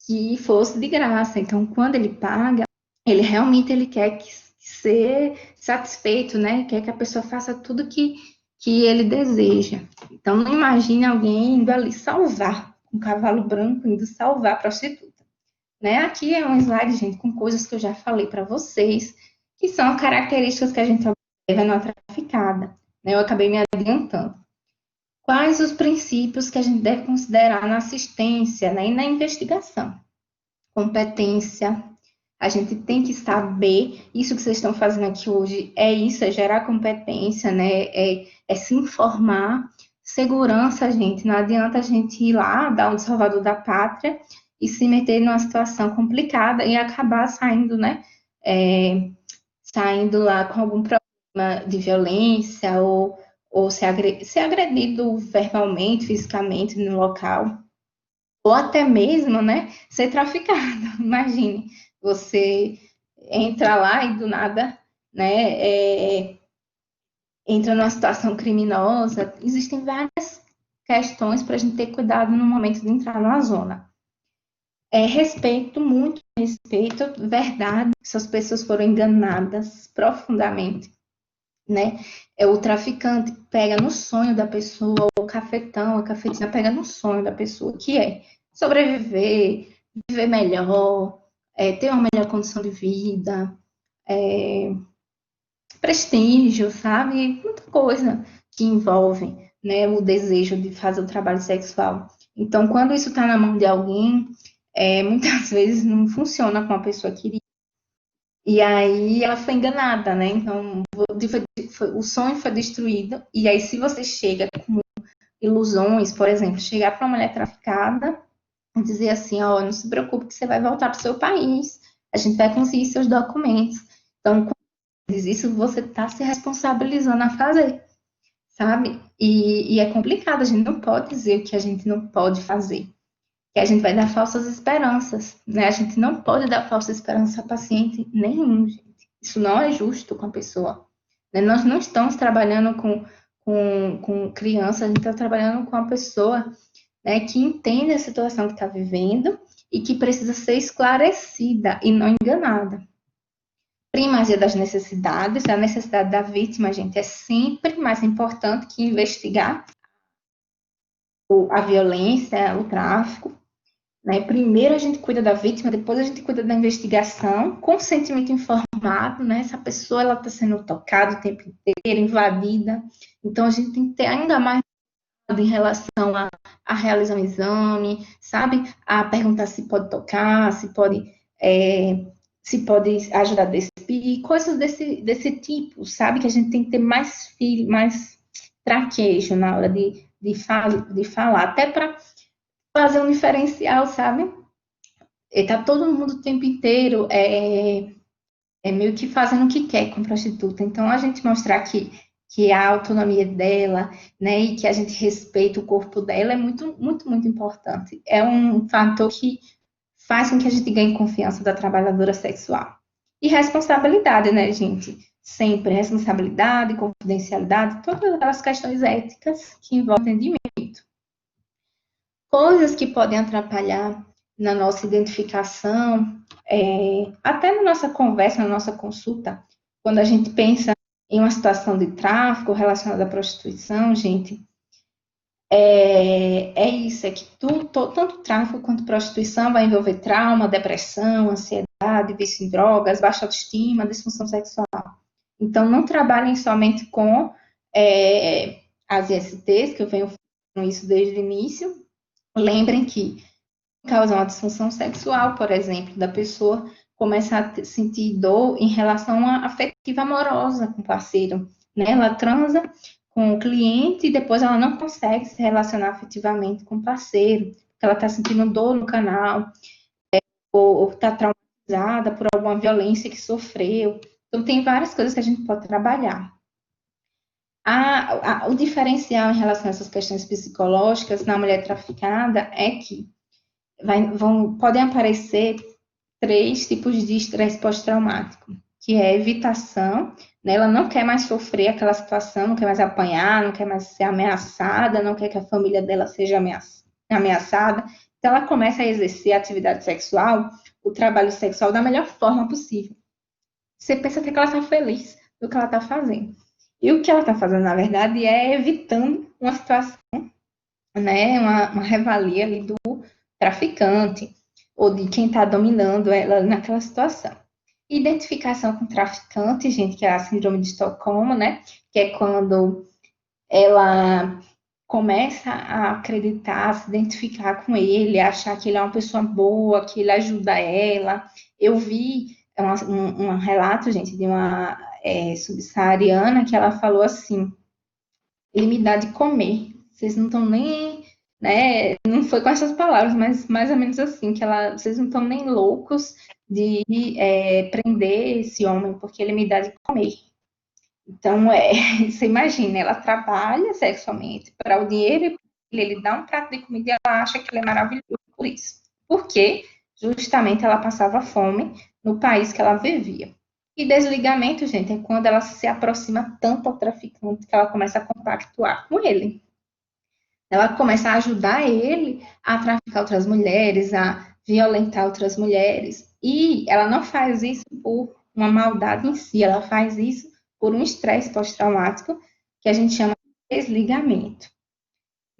S1: que fosse de graça. Então, quando ele paga, ele realmente ele quer ser satisfeito, né? Quer que a pessoa faça tudo que ele deseja. Então, não imagine alguém indo ali salvar, um cavalo branco indo salvar a prostituta. Né? Aqui é um slide, gente, com coisas que eu já falei para vocês, que são características que a gente observa na traficada. Né? Eu acabei me adiantando. Quais os princípios que a gente deve considerar na assistência, né, e na investigação? Competência. A gente tem que saber, isso que vocês estão fazendo aqui hoje é isso, é gerar competência, né? É se informar. Segurança, gente, não adianta a gente ir lá, dar um salvador da pátria e se meter numa situação complicada e acabar saindo, né? Saindo lá com algum problema de violência ou ser agredido verbalmente, fisicamente no local, ou até mesmo, né, ser traficado. Imagine, você entra lá e do nada, né, entra numa situação criminosa. Existem várias questões para a gente ter cuidado no momento de entrar numa zona. Respeito, muito respeito, verdade, essas pessoas foram enganadas profundamente, né? O traficante pega no sonho da pessoa, o cafetão, a cafetina pega no sonho da pessoa, que é sobreviver, viver melhor, ter uma melhor condição de vida, prestígio, sabe? Muita coisa que envolve, né, o desejo de fazer o trabalho sexual. Então, quando isso está na mão de alguém, muitas vezes não funciona com a pessoa querida. E aí ela foi enganada, né? Então, o sonho foi destruído. E aí, se você chega com ilusões, por exemplo, chegar para uma mulher traficada e dizer assim, ó, não se preocupe que você vai voltar para o seu país, a gente vai conseguir seus documentos. Então, isso você está se responsabilizando a fazer, sabe? E é complicado, a gente não pode dizer o que a gente não pode fazer, que a gente vai dar falsas esperanças, né? A gente não pode dar falsa esperança a paciente nenhum, gente. Isso não é justo com a pessoa, né? Nós não estamos trabalhando com criança, a gente está trabalhando com uma pessoa, né, que entende a situação que está vivendo e que precisa ser esclarecida e não enganada. Primazia das necessidades, a necessidade da vítima, gente, é sempre mais importante que investigar a violência, o tráfico, né? Primeiro a gente cuida da vítima, depois a gente cuida da investigação, consentimento informado, né? Essa pessoa ela está sendo tocada o tempo inteiro, invadida, então a gente tem que ter ainda mais em relação a realizar um exame, sabe? A perguntar se pode tocar, se pode ajudar a despir, coisas desse tipo, sabe? Que a gente tem que ter mais traquejo na hora de falar, até para fazer um diferencial, sabe? E tá todo mundo o tempo inteiro meio que fazendo o que quer com prostituta. Então, a gente mostrar que a autonomia dela, né, e que a gente respeita o corpo dela é muito, muito, muito importante. É um fator que faz com que a gente ganhe confiança da trabalhadora sexual. E responsabilidade, né, gente? Sempre responsabilidade, confidencialidade, todas aquelas questões éticas que envolvem atendimento. Coisas que podem atrapalhar na nossa identificação, até na nossa conversa, na nossa consulta, quando a gente pensa em uma situação de tráfico relacionada à prostituição, gente, isso, é que tanto tráfico quanto prostituição vai envolver trauma, depressão, ansiedade, vício em drogas, baixa autoestima, disfunção sexual. Então, não trabalhem somente com as ISTs, que eu venho falando isso desde o início. Lembrem que causa uma disfunção sexual, por exemplo, da pessoa começa a sentir dor em relação à afetiva amorosa com o parceiro, né? Ela transa com o cliente e depois ela não consegue se relacionar afetivamente com o parceiro, porque ela está sentindo dor no canal, ou está traumatizada por alguma violência que sofreu. Então, tem várias coisas que a gente pode trabalhar. O diferencial em relação a essas questões psicológicas na mulher traficada é que podem aparecer 3 tipos de estresse pós-traumático, que é evitação, né? Ela não quer mais sofrer aquela situação, não quer mais apanhar, não quer mais ser ameaçada, não quer que a família dela seja ameaçada. Então, ela começa a exercer a atividade sexual, o trabalho sexual, da melhor forma possível. Você pensa até que ela está feliz do que ela está fazendo. E o que ela está fazendo, na verdade, é evitando uma situação, né? Uma revalia ali do traficante ou de quem está dominando ela naquela situação. Identificação com traficante, gente, que é a síndrome de Estocolmo, né? Que é quando ela começa a acreditar, a se identificar com ele, a achar que ele é uma pessoa boa, que ele ajuda ela. Eu vi um relato, gente, de uma subsaariana que ela falou assim: ele me dá de comer, vocês não estão nem, né? Não foi com essas palavras, mas mais ou menos assim, que vocês não estão nem loucos de prender esse homem, porque ele me dá de comer. Então, você imagina, ela trabalha sexualmente para o dinheiro, ele dá um prato de comida e ela acha que ele é maravilhoso por isso. Porque justamente ela passava fome no país que ela vivia. E desligamento, gente, é quando ela se aproxima tanto ao traficante que ela começa a compactuar com ele. Ela começa a ajudar ele a traficar outras mulheres, a violentar outras mulheres. E ela não faz isso por uma maldade em si, ela faz isso por um estresse pós-traumático que a gente chama de desligamento,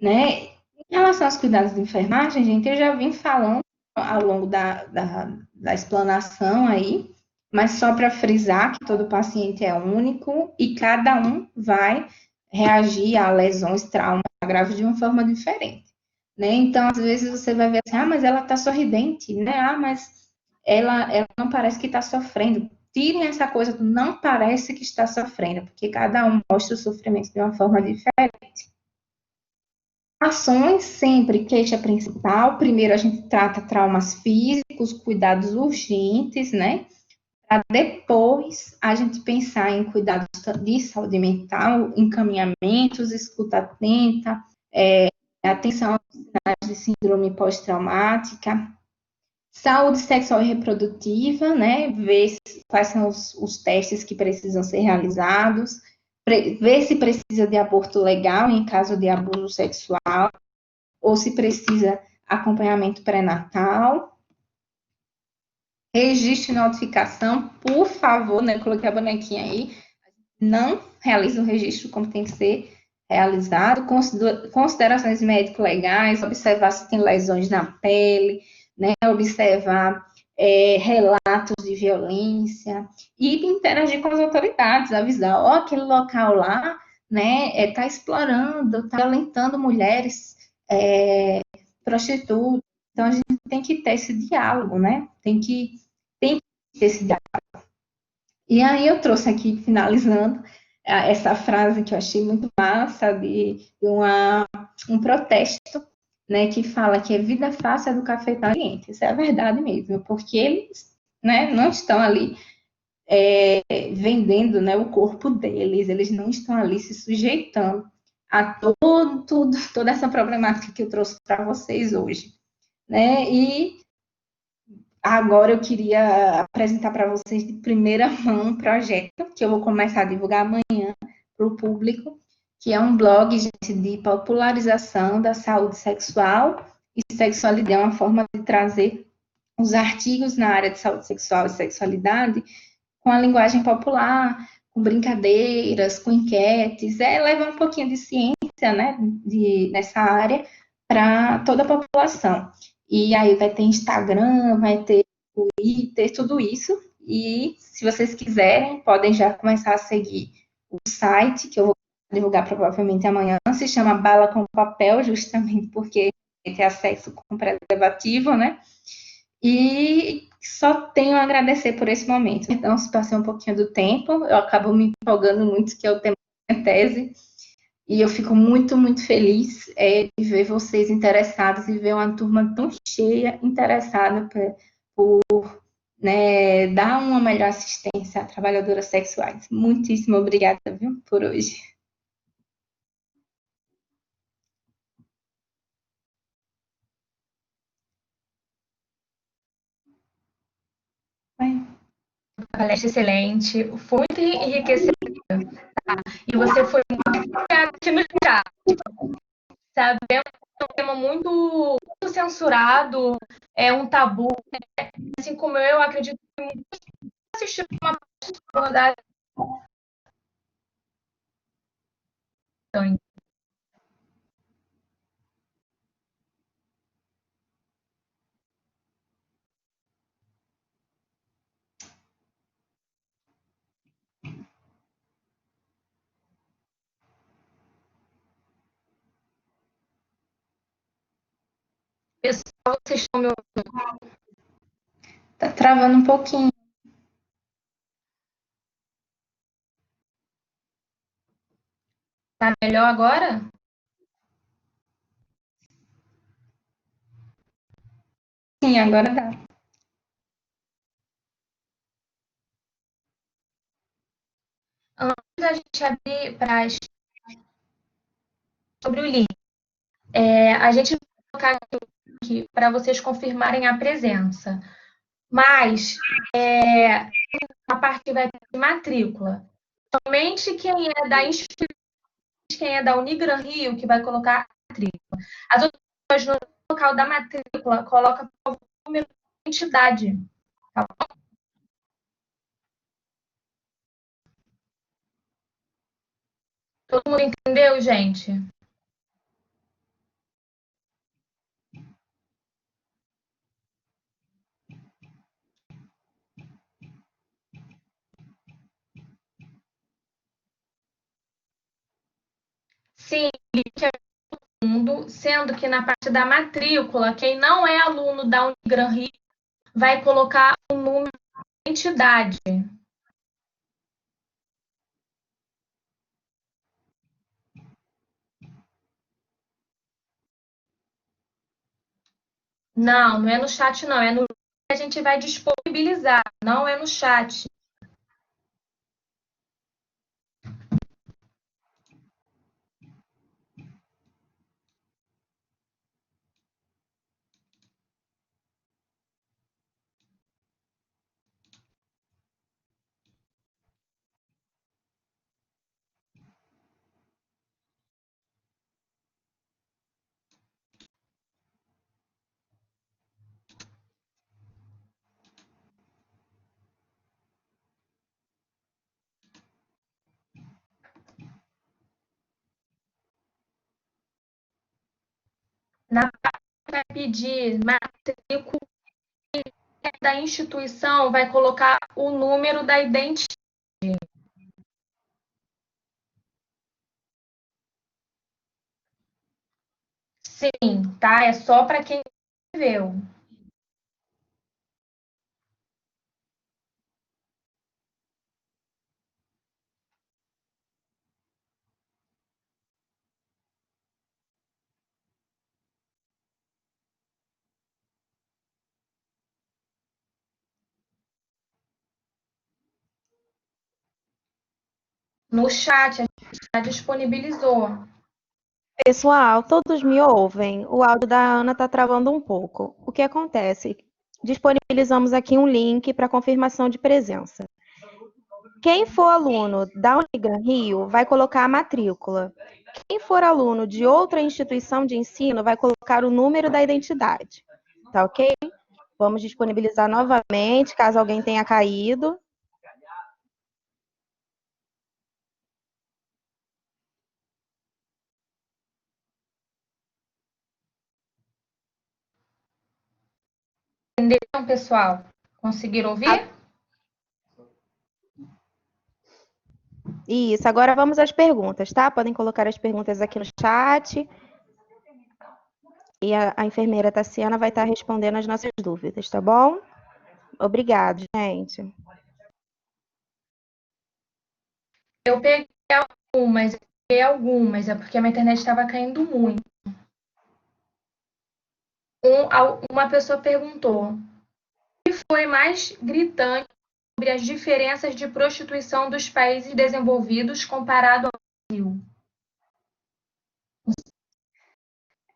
S1: né? Em relação aos cuidados de enfermagem, gente, eu já vim falando ao longo da explanação aí, mas só para frisar que todo paciente é único e cada um vai reagir a lesões, traumas graves de uma forma diferente, né? Então, às vezes você vai ver assim, mas ela está sorridente, né? Mas ela não parece que está sofrendo. Tirem essa coisa do não parece que está sofrendo, porque cada um mostra o sofrimento de uma forma diferente. Ações sempre, queixa principal. Primeiro a gente trata traumas físicos, cuidados urgentes, né? para depois a gente pensar em cuidados de saúde mental, encaminhamentos, escuta atenta, atenção aos sinais de síndrome pós-traumática, saúde sexual e reprodutiva, né? Ver quais são os testes que precisam ser realizados, ver se precisa de aborto legal em caso de abuso sexual, ou se precisa acompanhamento pré-natal. Registro e notificação, por favor, né? Eu coloquei a bonequinha aí. Não realiza o registro como tem que ser realizado. Considerações médico-legais, observar se tem lesões na pele, né? Observar relatos de violência e interagir com as autoridades, avisar, ó, aquele local lá, né, está explorando, está violentando mulheres prostitutas. Então, a gente tem que ter esse diálogo, né? Tem que ter esse diálogo. E aí eu trouxe aqui, finalizando, essa frase que eu achei muito massa, de um protesto, né, que fala que é vida fácil do cafetal cliente. Isso é a verdade mesmo, porque eles, né, não estão ali vendendo, né, o corpo deles, eles não estão ali se sujeitando a toda essa problemática que eu trouxe para vocês hoje, né? E agora eu queria apresentar para vocês de primeira mão um projeto que eu vou começar a divulgar amanhã para o público, que é um blog, gente, de popularização da saúde sexual e sexualidade. É uma forma de trazer os artigos na área de saúde sexual e sexualidade com a linguagem popular, com brincadeiras, com enquetes, levar um pouquinho de ciência, né, nessa área para toda a população. E aí vai ter Instagram, vai ter Twitter, tudo isso. E se vocês quiserem, podem já começar a seguir o site, que eu vou divulgar provavelmente amanhã, se chama Bala com Papel, justamente porque tem acesso com preservativo, né? E só tenho a agradecer por esse momento. Então, se passei um pouquinho do tempo, eu acabo me empolgando muito, que é o tema da minha tese, e eu fico muito, muito feliz de ver vocês interessados e ver uma turma tão cheia, interessada por né, dar uma melhor assistência a trabalhadoras sexuais. Muitíssimo obrigada, viu, por hoje.
S2: Palestra excelente, foi muito enriquecedora, tá? E você foi muito aqui no chat. Sabemos que é um tema muito censurado, é um tabu, né? Assim como eu acredito que muitos assistiram uma abordagem. Pessoal, vocês estão me ouvindo?
S1: Tá travando um pouquinho.
S2: Tá melhor agora?
S1: Sim, agora dá.
S2: Antes da gente abrir para sobre o link, a gente vai colocar aqui para vocês confirmarem a presença. Mas a parte vai ter matrícula. Somente quem é da instituição, quem é da Unigran Rio, que vai colocar a matrícula. As outras pessoas no local da matrícula coloca o número da entidade. Tá bom? Todo mundo entendeu, gente? Sim, mundo, sendo que na parte da matrícula, quem não é aluno da Unigran Rio vai colocar o número da entidade. Não, não é no chat, não, é no a gente vai disponibilizar, não é no chat. Na parte que vai pedir matrícula da instituição, vai colocar o número da identidade. Sim, tá? É só para quem escreveu. No chat, a gente já disponibilizou.
S3: Pessoal, todos me ouvem? O áudio da Ana está travando um pouco. O que acontece? Disponibilizamos aqui um link para confirmação de presença. Quem for aluno da Unigran Rio vai colocar a matrícula. Quem for aluno de outra instituição de ensino vai colocar o número da identidade. Tá ok? Vamos disponibilizar novamente, caso alguém tenha caído.
S2: Entenderam, pessoal? Conseguiram ouvir?
S3: Isso, agora vamos às perguntas, tá? Podem colocar as perguntas aqui no chat. E a enfermeira Tassiana vai estar respondendo as nossas dúvidas, tá bom? Obrigada, gente.
S2: Eu peguei algumas, é porque a minha internet estava caindo muito. Uma pessoa perguntou: o que foi mais gritante sobre as diferenças de prostituição dos países desenvolvidos comparado ao Brasil?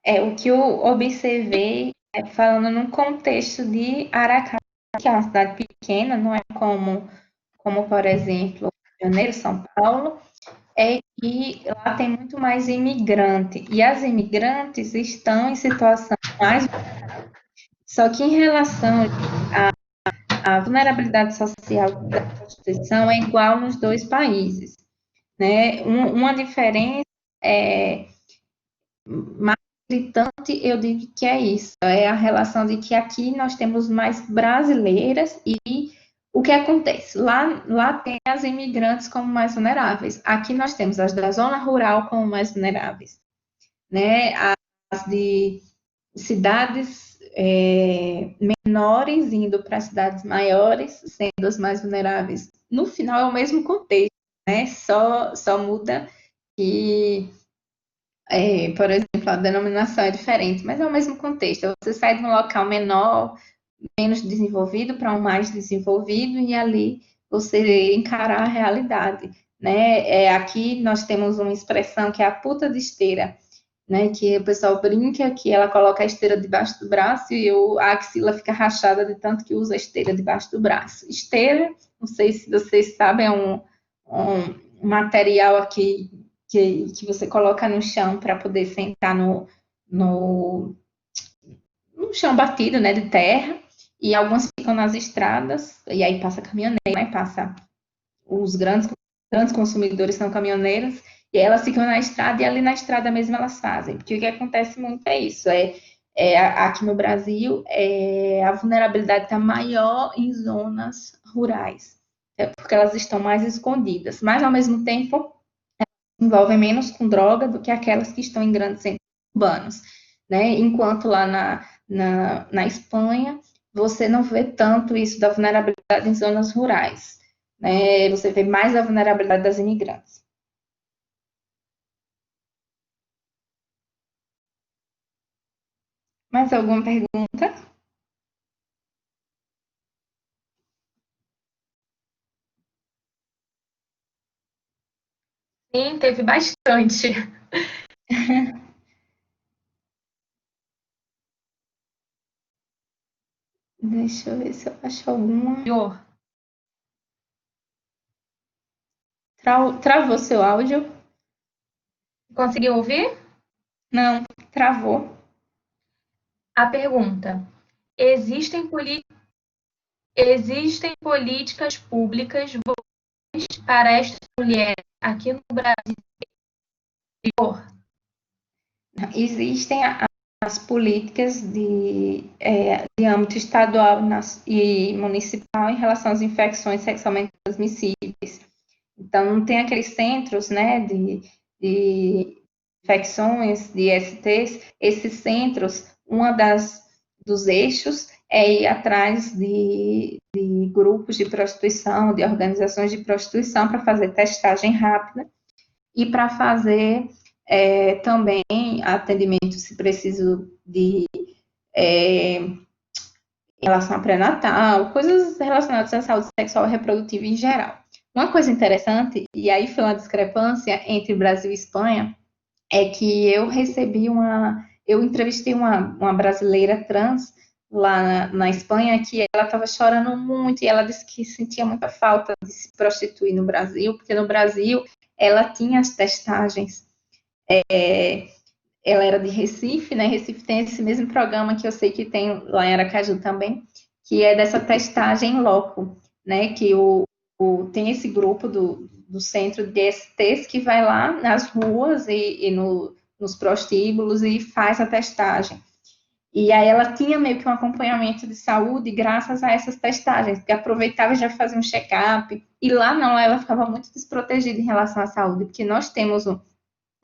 S1: O que eu observei, falando num contexto de Aracaju, que é uma cidade pequena, não é como por exemplo, Rio de Janeiro, São Paulo, é que lá tem muito mais imigrante, e as imigrantes estão em situação mais. Só que em relação à vulnerabilidade social da prostituição é igual nos dois países, né? Uma diferença é mais gritante, eu digo que é isso, é a relação de que aqui nós temos mais brasileiras e o que acontece? Lá tem as imigrantes como mais vulneráveis, aqui nós temos as da zona rural como mais vulneráveis, né? As de cidades menores indo para cidades maiores, sendo as mais vulneráveis. No final é o mesmo contexto, né? Só muda que por exemplo, a denominação é diferente, mas é o mesmo contexto. Você sai de um local menor, menos desenvolvido, para um mais desenvolvido, e ali você encarar a realidade. Né? Aqui nós temos uma expressão que é a puta de esteira, né? Que o pessoal brinca que ela coloca a esteira debaixo do braço e a axila fica rachada de tanto que usa a esteira debaixo do braço. Esteira, não sei se vocês sabem, é um material aqui que você coloca no chão para poder sentar no, no chão batido, né, de terra, e algumas ficam nas estradas, e aí passa caminhoneiro, né, passa os grandes consumidores são caminhoneiros, e elas ficam na estrada, e ali na estrada mesmo elas fazem, porque o que acontece muito é isso, aqui no Brasil, a vulnerabilidade está maior em zonas rurais, porque elas estão mais escondidas, mas ao mesmo tempo envolvem menos com droga do que aquelas que estão em grandes centros urbanos, né? Enquanto lá na Espanha, você não vê tanto isso da vulnerabilidade em zonas rurais, né? Você vê mais a vulnerabilidade das imigrantes. Mais alguma pergunta?
S2: Sim, teve bastante.
S1: Deixa eu ver se eu acho alguma. Travou seu áudio?
S2: Conseguiu ouvir?
S1: Não, travou.
S2: A pergunta: existem, existem políticas públicas para estas mulheres aqui no Brasil?
S1: Existem as políticas de âmbito estadual e municipal em relação às infecções sexualmente transmissíveis. Então, não tem aqueles centros, né, de infecções, de STs. Esses centros, dos eixos é ir atrás de grupos de prostituição, de organizações de prostituição, para fazer testagem rápida e para fazer também atendimento, se preciso, em relação a pré-natal, coisas relacionadas à saúde sexual e reprodutiva em geral. Uma coisa interessante, e aí foi uma discrepância entre Brasil e Espanha, é que eu entrevistei uma brasileira trans lá na Espanha, que ela estava chorando muito, e ela disse que sentia muita falta de se prostituir no Brasil, porque no Brasil ela tinha as testagens, ela era de Recife, né? Recife tem esse mesmo programa que eu sei que tem lá em Aracaju também, que é dessa testagem loco, né? Que tem esse grupo do centro de STs que vai lá nas ruas e nos prostíbulos e faz a testagem. E aí ela tinha meio que um acompanhamento de saúde graças a essas testagens, porque aproveitava e já fazia um check-up. E lá não, ela ficava muito desprotegida em relação à saúde, porque nós temos um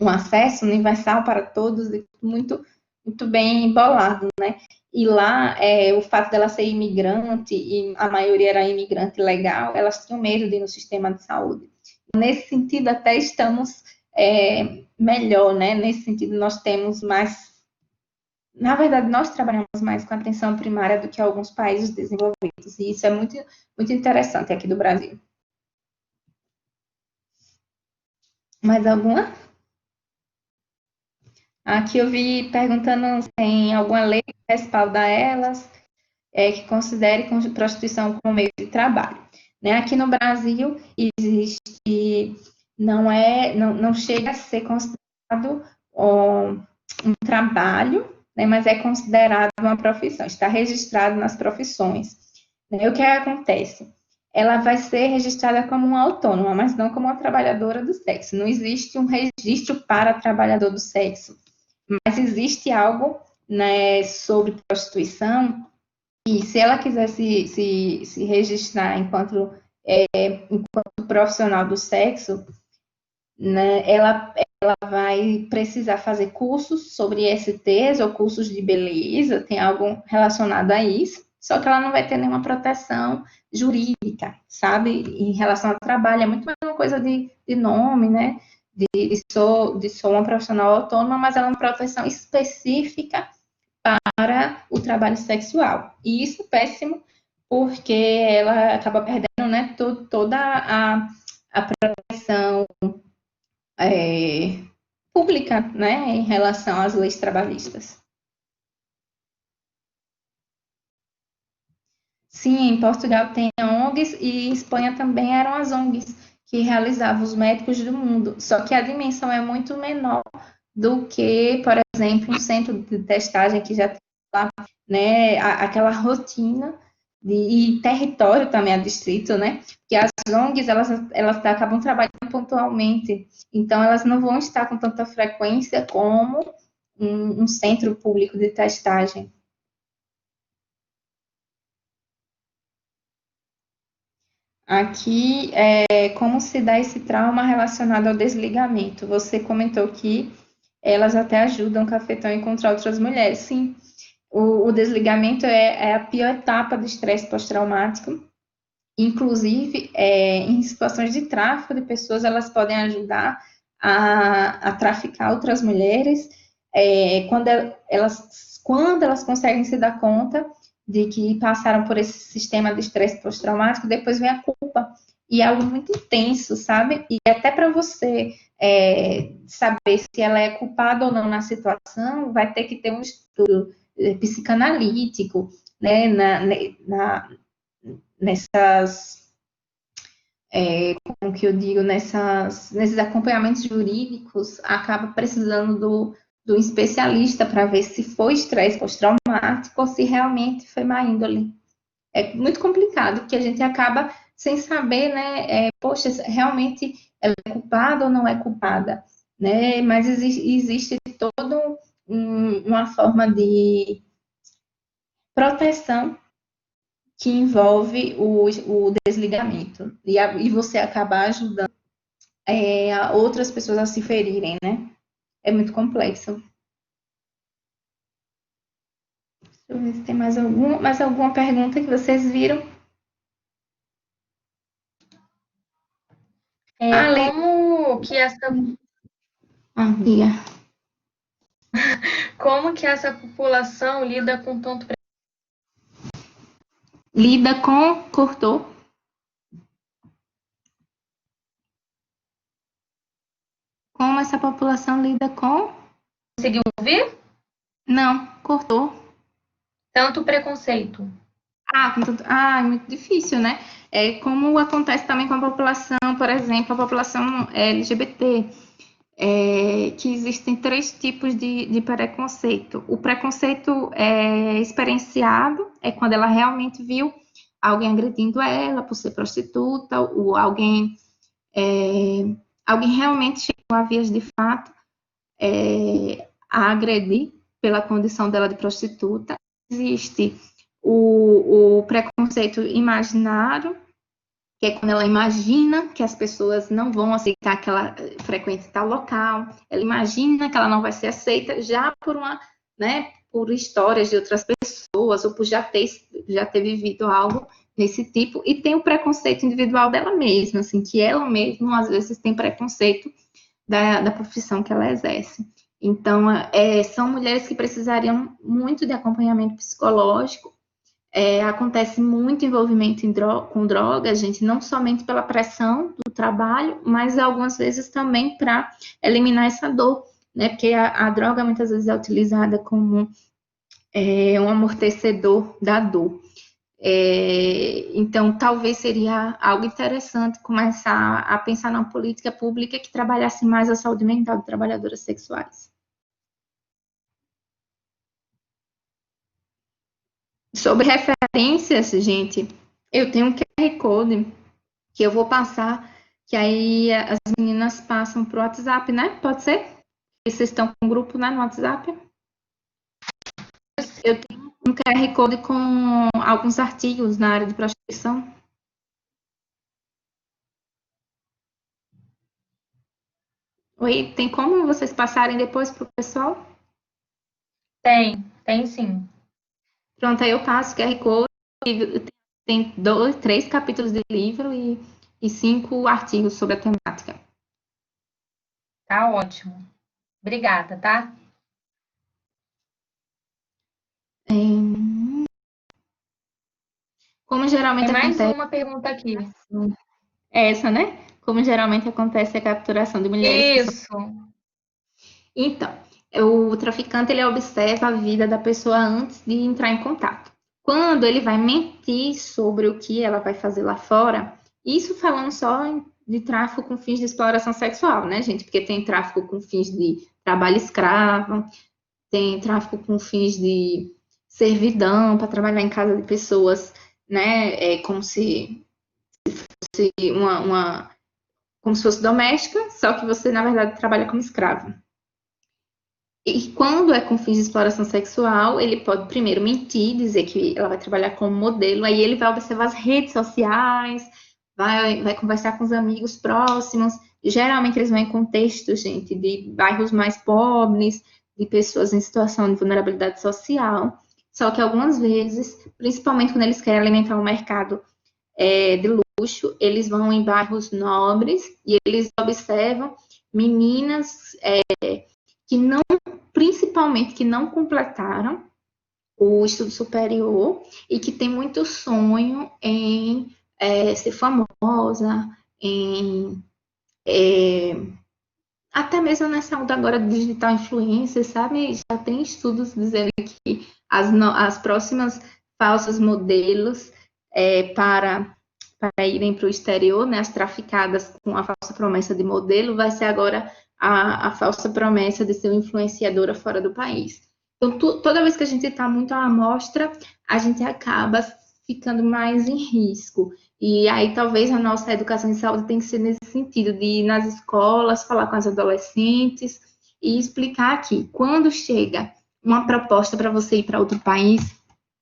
S1: acesso universal para todos, muito, muito bem embolado, né? E lá, o fato dela ser imigrante, e a maioria era imigrante legal, elas tinham medo de ir no sistema de saúde. Nesse sentido, até estamos melhor, né? Nesse sentido, nós temos mais. Na verdade, nós trabalhamos mais com atenção primária do que alguns países desenvolvidos, e isso é muito, muito interessante aqui do Brasil. Mais alguma? Aqui eu vi perguntando se tem alguma lei que respalda elas, que considere prostituição como meio de trabalho. Né? Aqui no Brasil existe, não chega a ser considerado um trabalho, né? Mas é considerado uma profissão, está registrado nas profissões. Né? E o que acontece? Ela vai ser registrada como uma autônoma, mas não como uma trabalhadora do sexo. Não existe um registro para trabalhador do sexo. Mas existe algo, né, sobre prostituição, e se ela quiser se registrar enquanto profissional do sexo, né, ela vai precisar fazer cursos sobre STs ou cursos de beleza, tem algo relacionado a isso, só que ela não vai ter nenhuma proteção jurídica, sabe? Em relação ao trabalho, é muito mais uma coisa de nome, né? Sou uma profissional autônoma, mas ela é uma proteção específica para o trabalho sexual. E isso é péssimo, porque ela acaba perdendo, né, toda a proteção pública, né, em relação às leis trabalhistas. Sim, em Portugal tem ONGs e em Espanha também eram as ONGs que realizavam os médicos do mundo. Só que a dimensão é muito menor do que, por exemplo, um centro de testagem que já tem lá, né, aquela rotina e território também a distrito, né? Que as ONGs elas acabam trabalhando pontualmente, então elas não vão estar com tanta frequência como um centro público de testagem. Aqui, como se dá esse trauma relacionado ao desligamento? Você comentou que elas até ajudam o cafetão a encontrar outras mulheres. Sim, o desligamento é a pior etapa do estresse pós-traumático. Inclusive, em situações de tráfico de pessoas, elas podem ajudar a traficar outras mulheres. Quando elas conseguem se dar conta de que passaram por esse sistema de estresse pós-traumático, depois vem a culpa. e é algo muito intenso, sabe? E até para você saber se ela é culpada ou não na situação, vai ter que ter um estudo psicanalítico, né, nessas, como que eu digo, nesses acompanhamentos jurídicos, acaba precisando do especialista para ver se foi estresse pós-traumático ou se realmente foi má índole. É muito complicado, porque a gente acaba sem saber, né, poxa, realmente ela é culpada ou não é culpada, né, mas existe toda uma forma de proteção que envolve o desligamento, e você acaba ajudando outras pessoas a se ferirem, né, é muito complexo. Deixa eu ver se tem mais alguma pergunta que vocês viram.
S2: Como que essa população lida com tanto
S1: lida com cortou? Como essa população lida com?
S2: Conseguiu ouvir?
S1: Não, cortou.
S2: Tanto preconceito.
S1: É muito difícil, né? Como acontece também com a população, por exemplo, a população LGBT, que existem 3 tipos de preconceito. O preconceito experienciado é quando ela realmente viu alguém agredindo ela por ser prostituta, ou alguém realmente chegou a vias de fato a agredir pela condição dela de prostituta. Existe o preconceito imaginário, que é quando ela imagina que as pessoas não vão aceitar que ela frequente tal local, ela imagina que ela não vai ser aceita já por histórias de outras pessoas, ou por já ter vivido algo desse tipo, e tem o preconceito individual dela mesma, assim, que ela mesma, às vezes, tem preconceito da profissão que ela exerce. Então, são mulheres que precisariam muito de acompanhamento psicológico. Acontece muito envolvimento com drogas, gente, não somente pela pressão do trabalho, mas algumas vezes também para eliminar essa dor, né? Porque a droga muitas vezes é utilizada como um amortecedor da dor. Então, talvez seria algo interessante começar a pensar numa política pública que trabalhasse mais a saúde mental de trabalhadoras sexuais. Sobre referências, gente, eu tenho um QR Code que eu vou passar, que aí as meninas passam para o WhatsApp, né? Pode ser? Vocês estão com um grupo, né, no WhatsApp? Eu tenho um QR Code com alguns artigos na área de prostituição. Oi, tem como vocês passarem depois para o pessoal?
S2: Tem sim.
S1: Pronto, aí eu passo o QR Code, tem 3 capítulos de livro e 5 artigos sobre a temática.
S2: Tá ótimo. Obrigada, tá?
S1: Como geralmente
S2: Tem mais
S1: acontece...
S2: uma pergunta aqui.
S1: Essa, né? Como geralmente acontece a capturação de mulheres...
S2: Isso.
S1: Então, o traficante, ele observa a vida da pessoa antes de entrar em contato. Quando ele vai mentir sobre o que ela vai fazer lá fora, isso falando só de tráfico com fins de exploração sexual, né, gente? Porque tem tráfico com fins de trabalho escravo, tem tráfico com fins de servidão para trabalhar em casa de pessoas, né? Como se fosse como se fosse doméstica, só que você, na verdade, trabalha como escravo. E quando é com fins de exploração sexual, ele pode primeiro mentir, dizer que ela vai trabalhar como modelo, aí ele vai observar as redes sociais, vai conversar com os amigos próximos. Geralmente eles vão em contextos, gente, de bairros mais pobres, de pessoas em situação de vulnerabilidade social. Só que algumas vezes, principalmente quando eles querem alimentar o mercado de luxo, eles vão em bairros nobres e eles observam meninas que não, principalmente, que não completaram o estudo superior e que tem muito sonho em ser famosa, em é, até mesmo nessa onda agora de digital influencer, sabe? Já tem estudos dizendo que as próximas falsas modelos para irem para o exterior, né, as traficadas com a falsa promessa de modelo, vai ser agora a falsa promessa de ser uma influenciadora fora do país. Então, toda vez que a gente está muito à amostra, a gente acaba ficando mais em risco. E aí, talvez a nossa educação em saúde tem que ser nesse sentido, de ir nas escolas, falar com as adolescentes e explicar que quando chega uma proposta para você ir para outro país,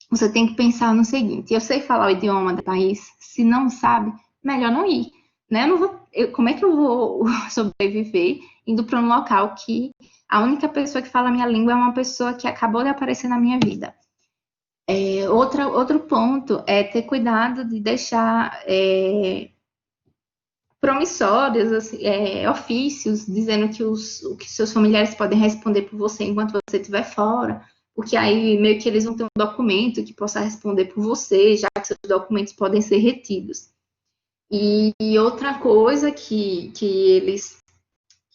S1: você tem que pensar no seguinte: eu sei falar o idioma do país, se não sabe, melhor não ir. Né? Como é que eu vou sobreviver indo para um local que a única pessoa que fala a minha língua é uma pessoa que acabou de aparecer na minha vida? Outro ponto é ter cuidado de deixar promissórios, assim, ofícios, dizendo que seus familiares podem responder por você enquanto você estiver fora, porque aí meio que eles vão ter um documento que possa responder por você, já que seus documentos podem ser retidos. E outra coisa que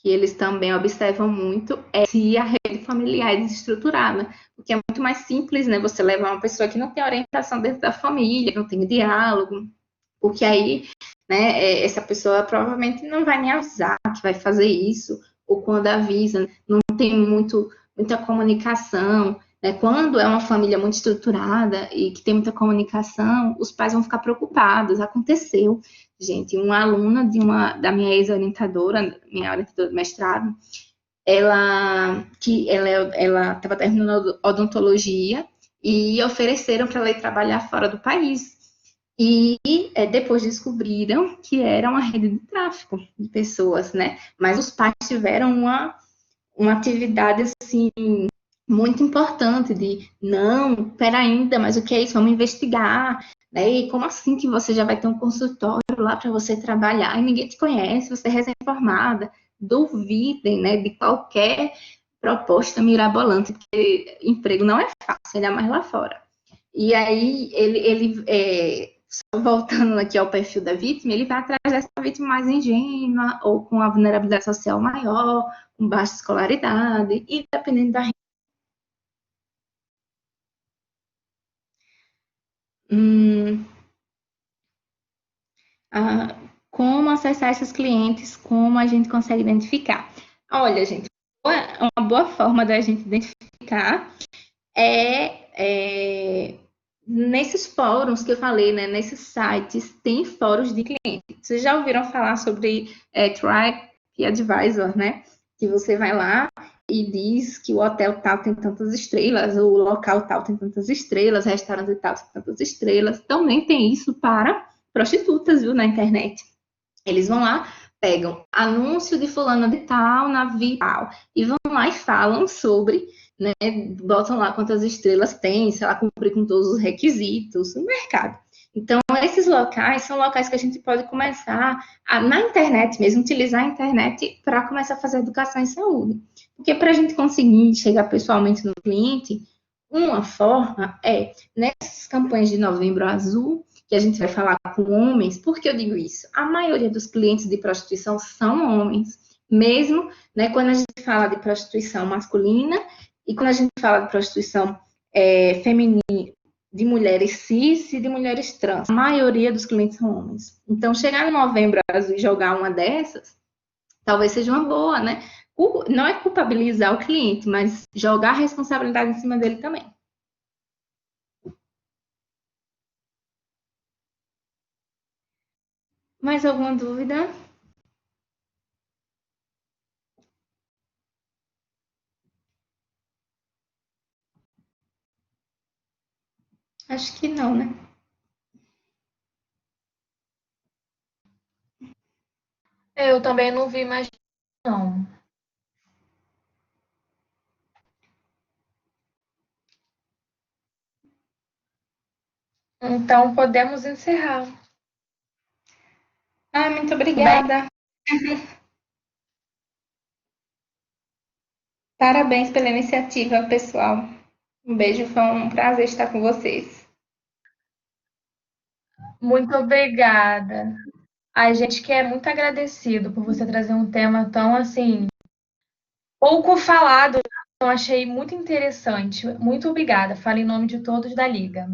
S1: eles também observam muito é se a rede familiar é desestruturada, porque é muito mais simples, né, você levar uma pessoa que não tem orientação dentro da família, não tem diálogo, porque aí, né, essa pessoa provavelmente não vai nem avisar que vai fazer isso, ou quando avisa, não tem muita comunicação, né? Quando é uma família muito estruturada e que tem muita comunicação, os pais vão ficar preocupados. Aconteceu, gente, uma aluna da minha ex-orientadora, minha orientadora de mestrado, ela estava terminando odontologia e ofereceram para ela ir trabalhar fora do país. E depois descobriram que era uma rede de tráfico de pessoas, né? Mas os pais tiveram uma atividade assim muito importante de não, pera ainda, mas o que é isso? Vamos investigar, né? E como assim que você já vai ter um consultório lá para você trabalhar e ninguém te conhece, você é recém-formada? Duvidem, né, de qualquer proposta mirabolante, porque emprego não é fácil, ainda mais lá fora. E aí só voltando aqui ao perfil da vítima, ele vai atrás dessa vítima mais ingênua ou com a vulnerabilidade social maior, com baixa escolaridade, e dependendo da renda. Ah, como acessar esses clientes, como a gente consegue identificar? Olha, gente, uma boa forma da gente identificar nesses fóruns que eu falei, né? Nesses sites, tem fóruns de clientes. Vocês já ouviram falar sobre TripAdvisor, né? Que você vai lá e diz que o hotel tal tem tantas estrelas, o local tal tem tantas estrelas, o restaurante tal tem tantas estrelas. Também tem isso para prostitutas, viu, na internet. Eles vão lá, pegam anúncio de fulano de tal, navio tal, e vão lá e falam sobre, né, botam lá quantas estrelas tem, se ela cumprir com todos os requisitos no mercado. Então, esses locais são locais que a gente pode começar, na internet mesmo, utilizar a internet para começar a fazer educação em saúde. Porque para a gente conseguir chegar pessoalmente no cliente, uma forma nessas campanhas de Novembro Azul, que a gente vai falar com homens. Por que eu digo isso? A maioria dos clientes de prostituição são homens, mesmo, né, quando a gente fala de prostituição masculina e quando a gente fala de prostituição feminina, de mulheres cis e de mulheres trans. A maioria dos clientes são homens. Então, chegar no Novembro Azul e jogar uma dessas, talvez seja uma boa, né? Não é culpabilizar o cliente, mas jogar a responsabilidade em cima dele também. Mais alguma dúvida? Acho que não, né?
S2: Eu também não vi mais, não. Então, podemos encerrar.
S1: Muito obrigada. Parabéns pela iniciativa, pessoal. Um beijo, foi um prazer estar com vocês.
S2: Muito obrigada. A gente que é muito agradecido por você trazer um tema tão assim pouco falado. Eu achei muito interessante. Muito obrigada. Falo em nome de todos da Liga.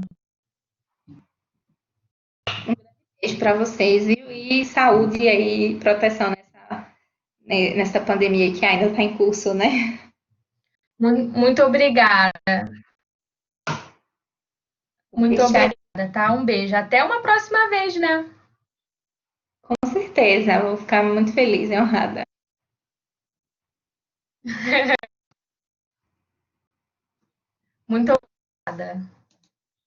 S1: Beijo para vocês, viu? E saúde aí, proteção nessa pandemia que ainda está em curso, né?
S2: Muito obrigada. Muito
S1: Deixar,
S2: obrigada, tá? Um beijo. Até uma próxima vez, né?
S1: com certeza, vou ficar muito feliz e honrada.
S2: Muito obrigada.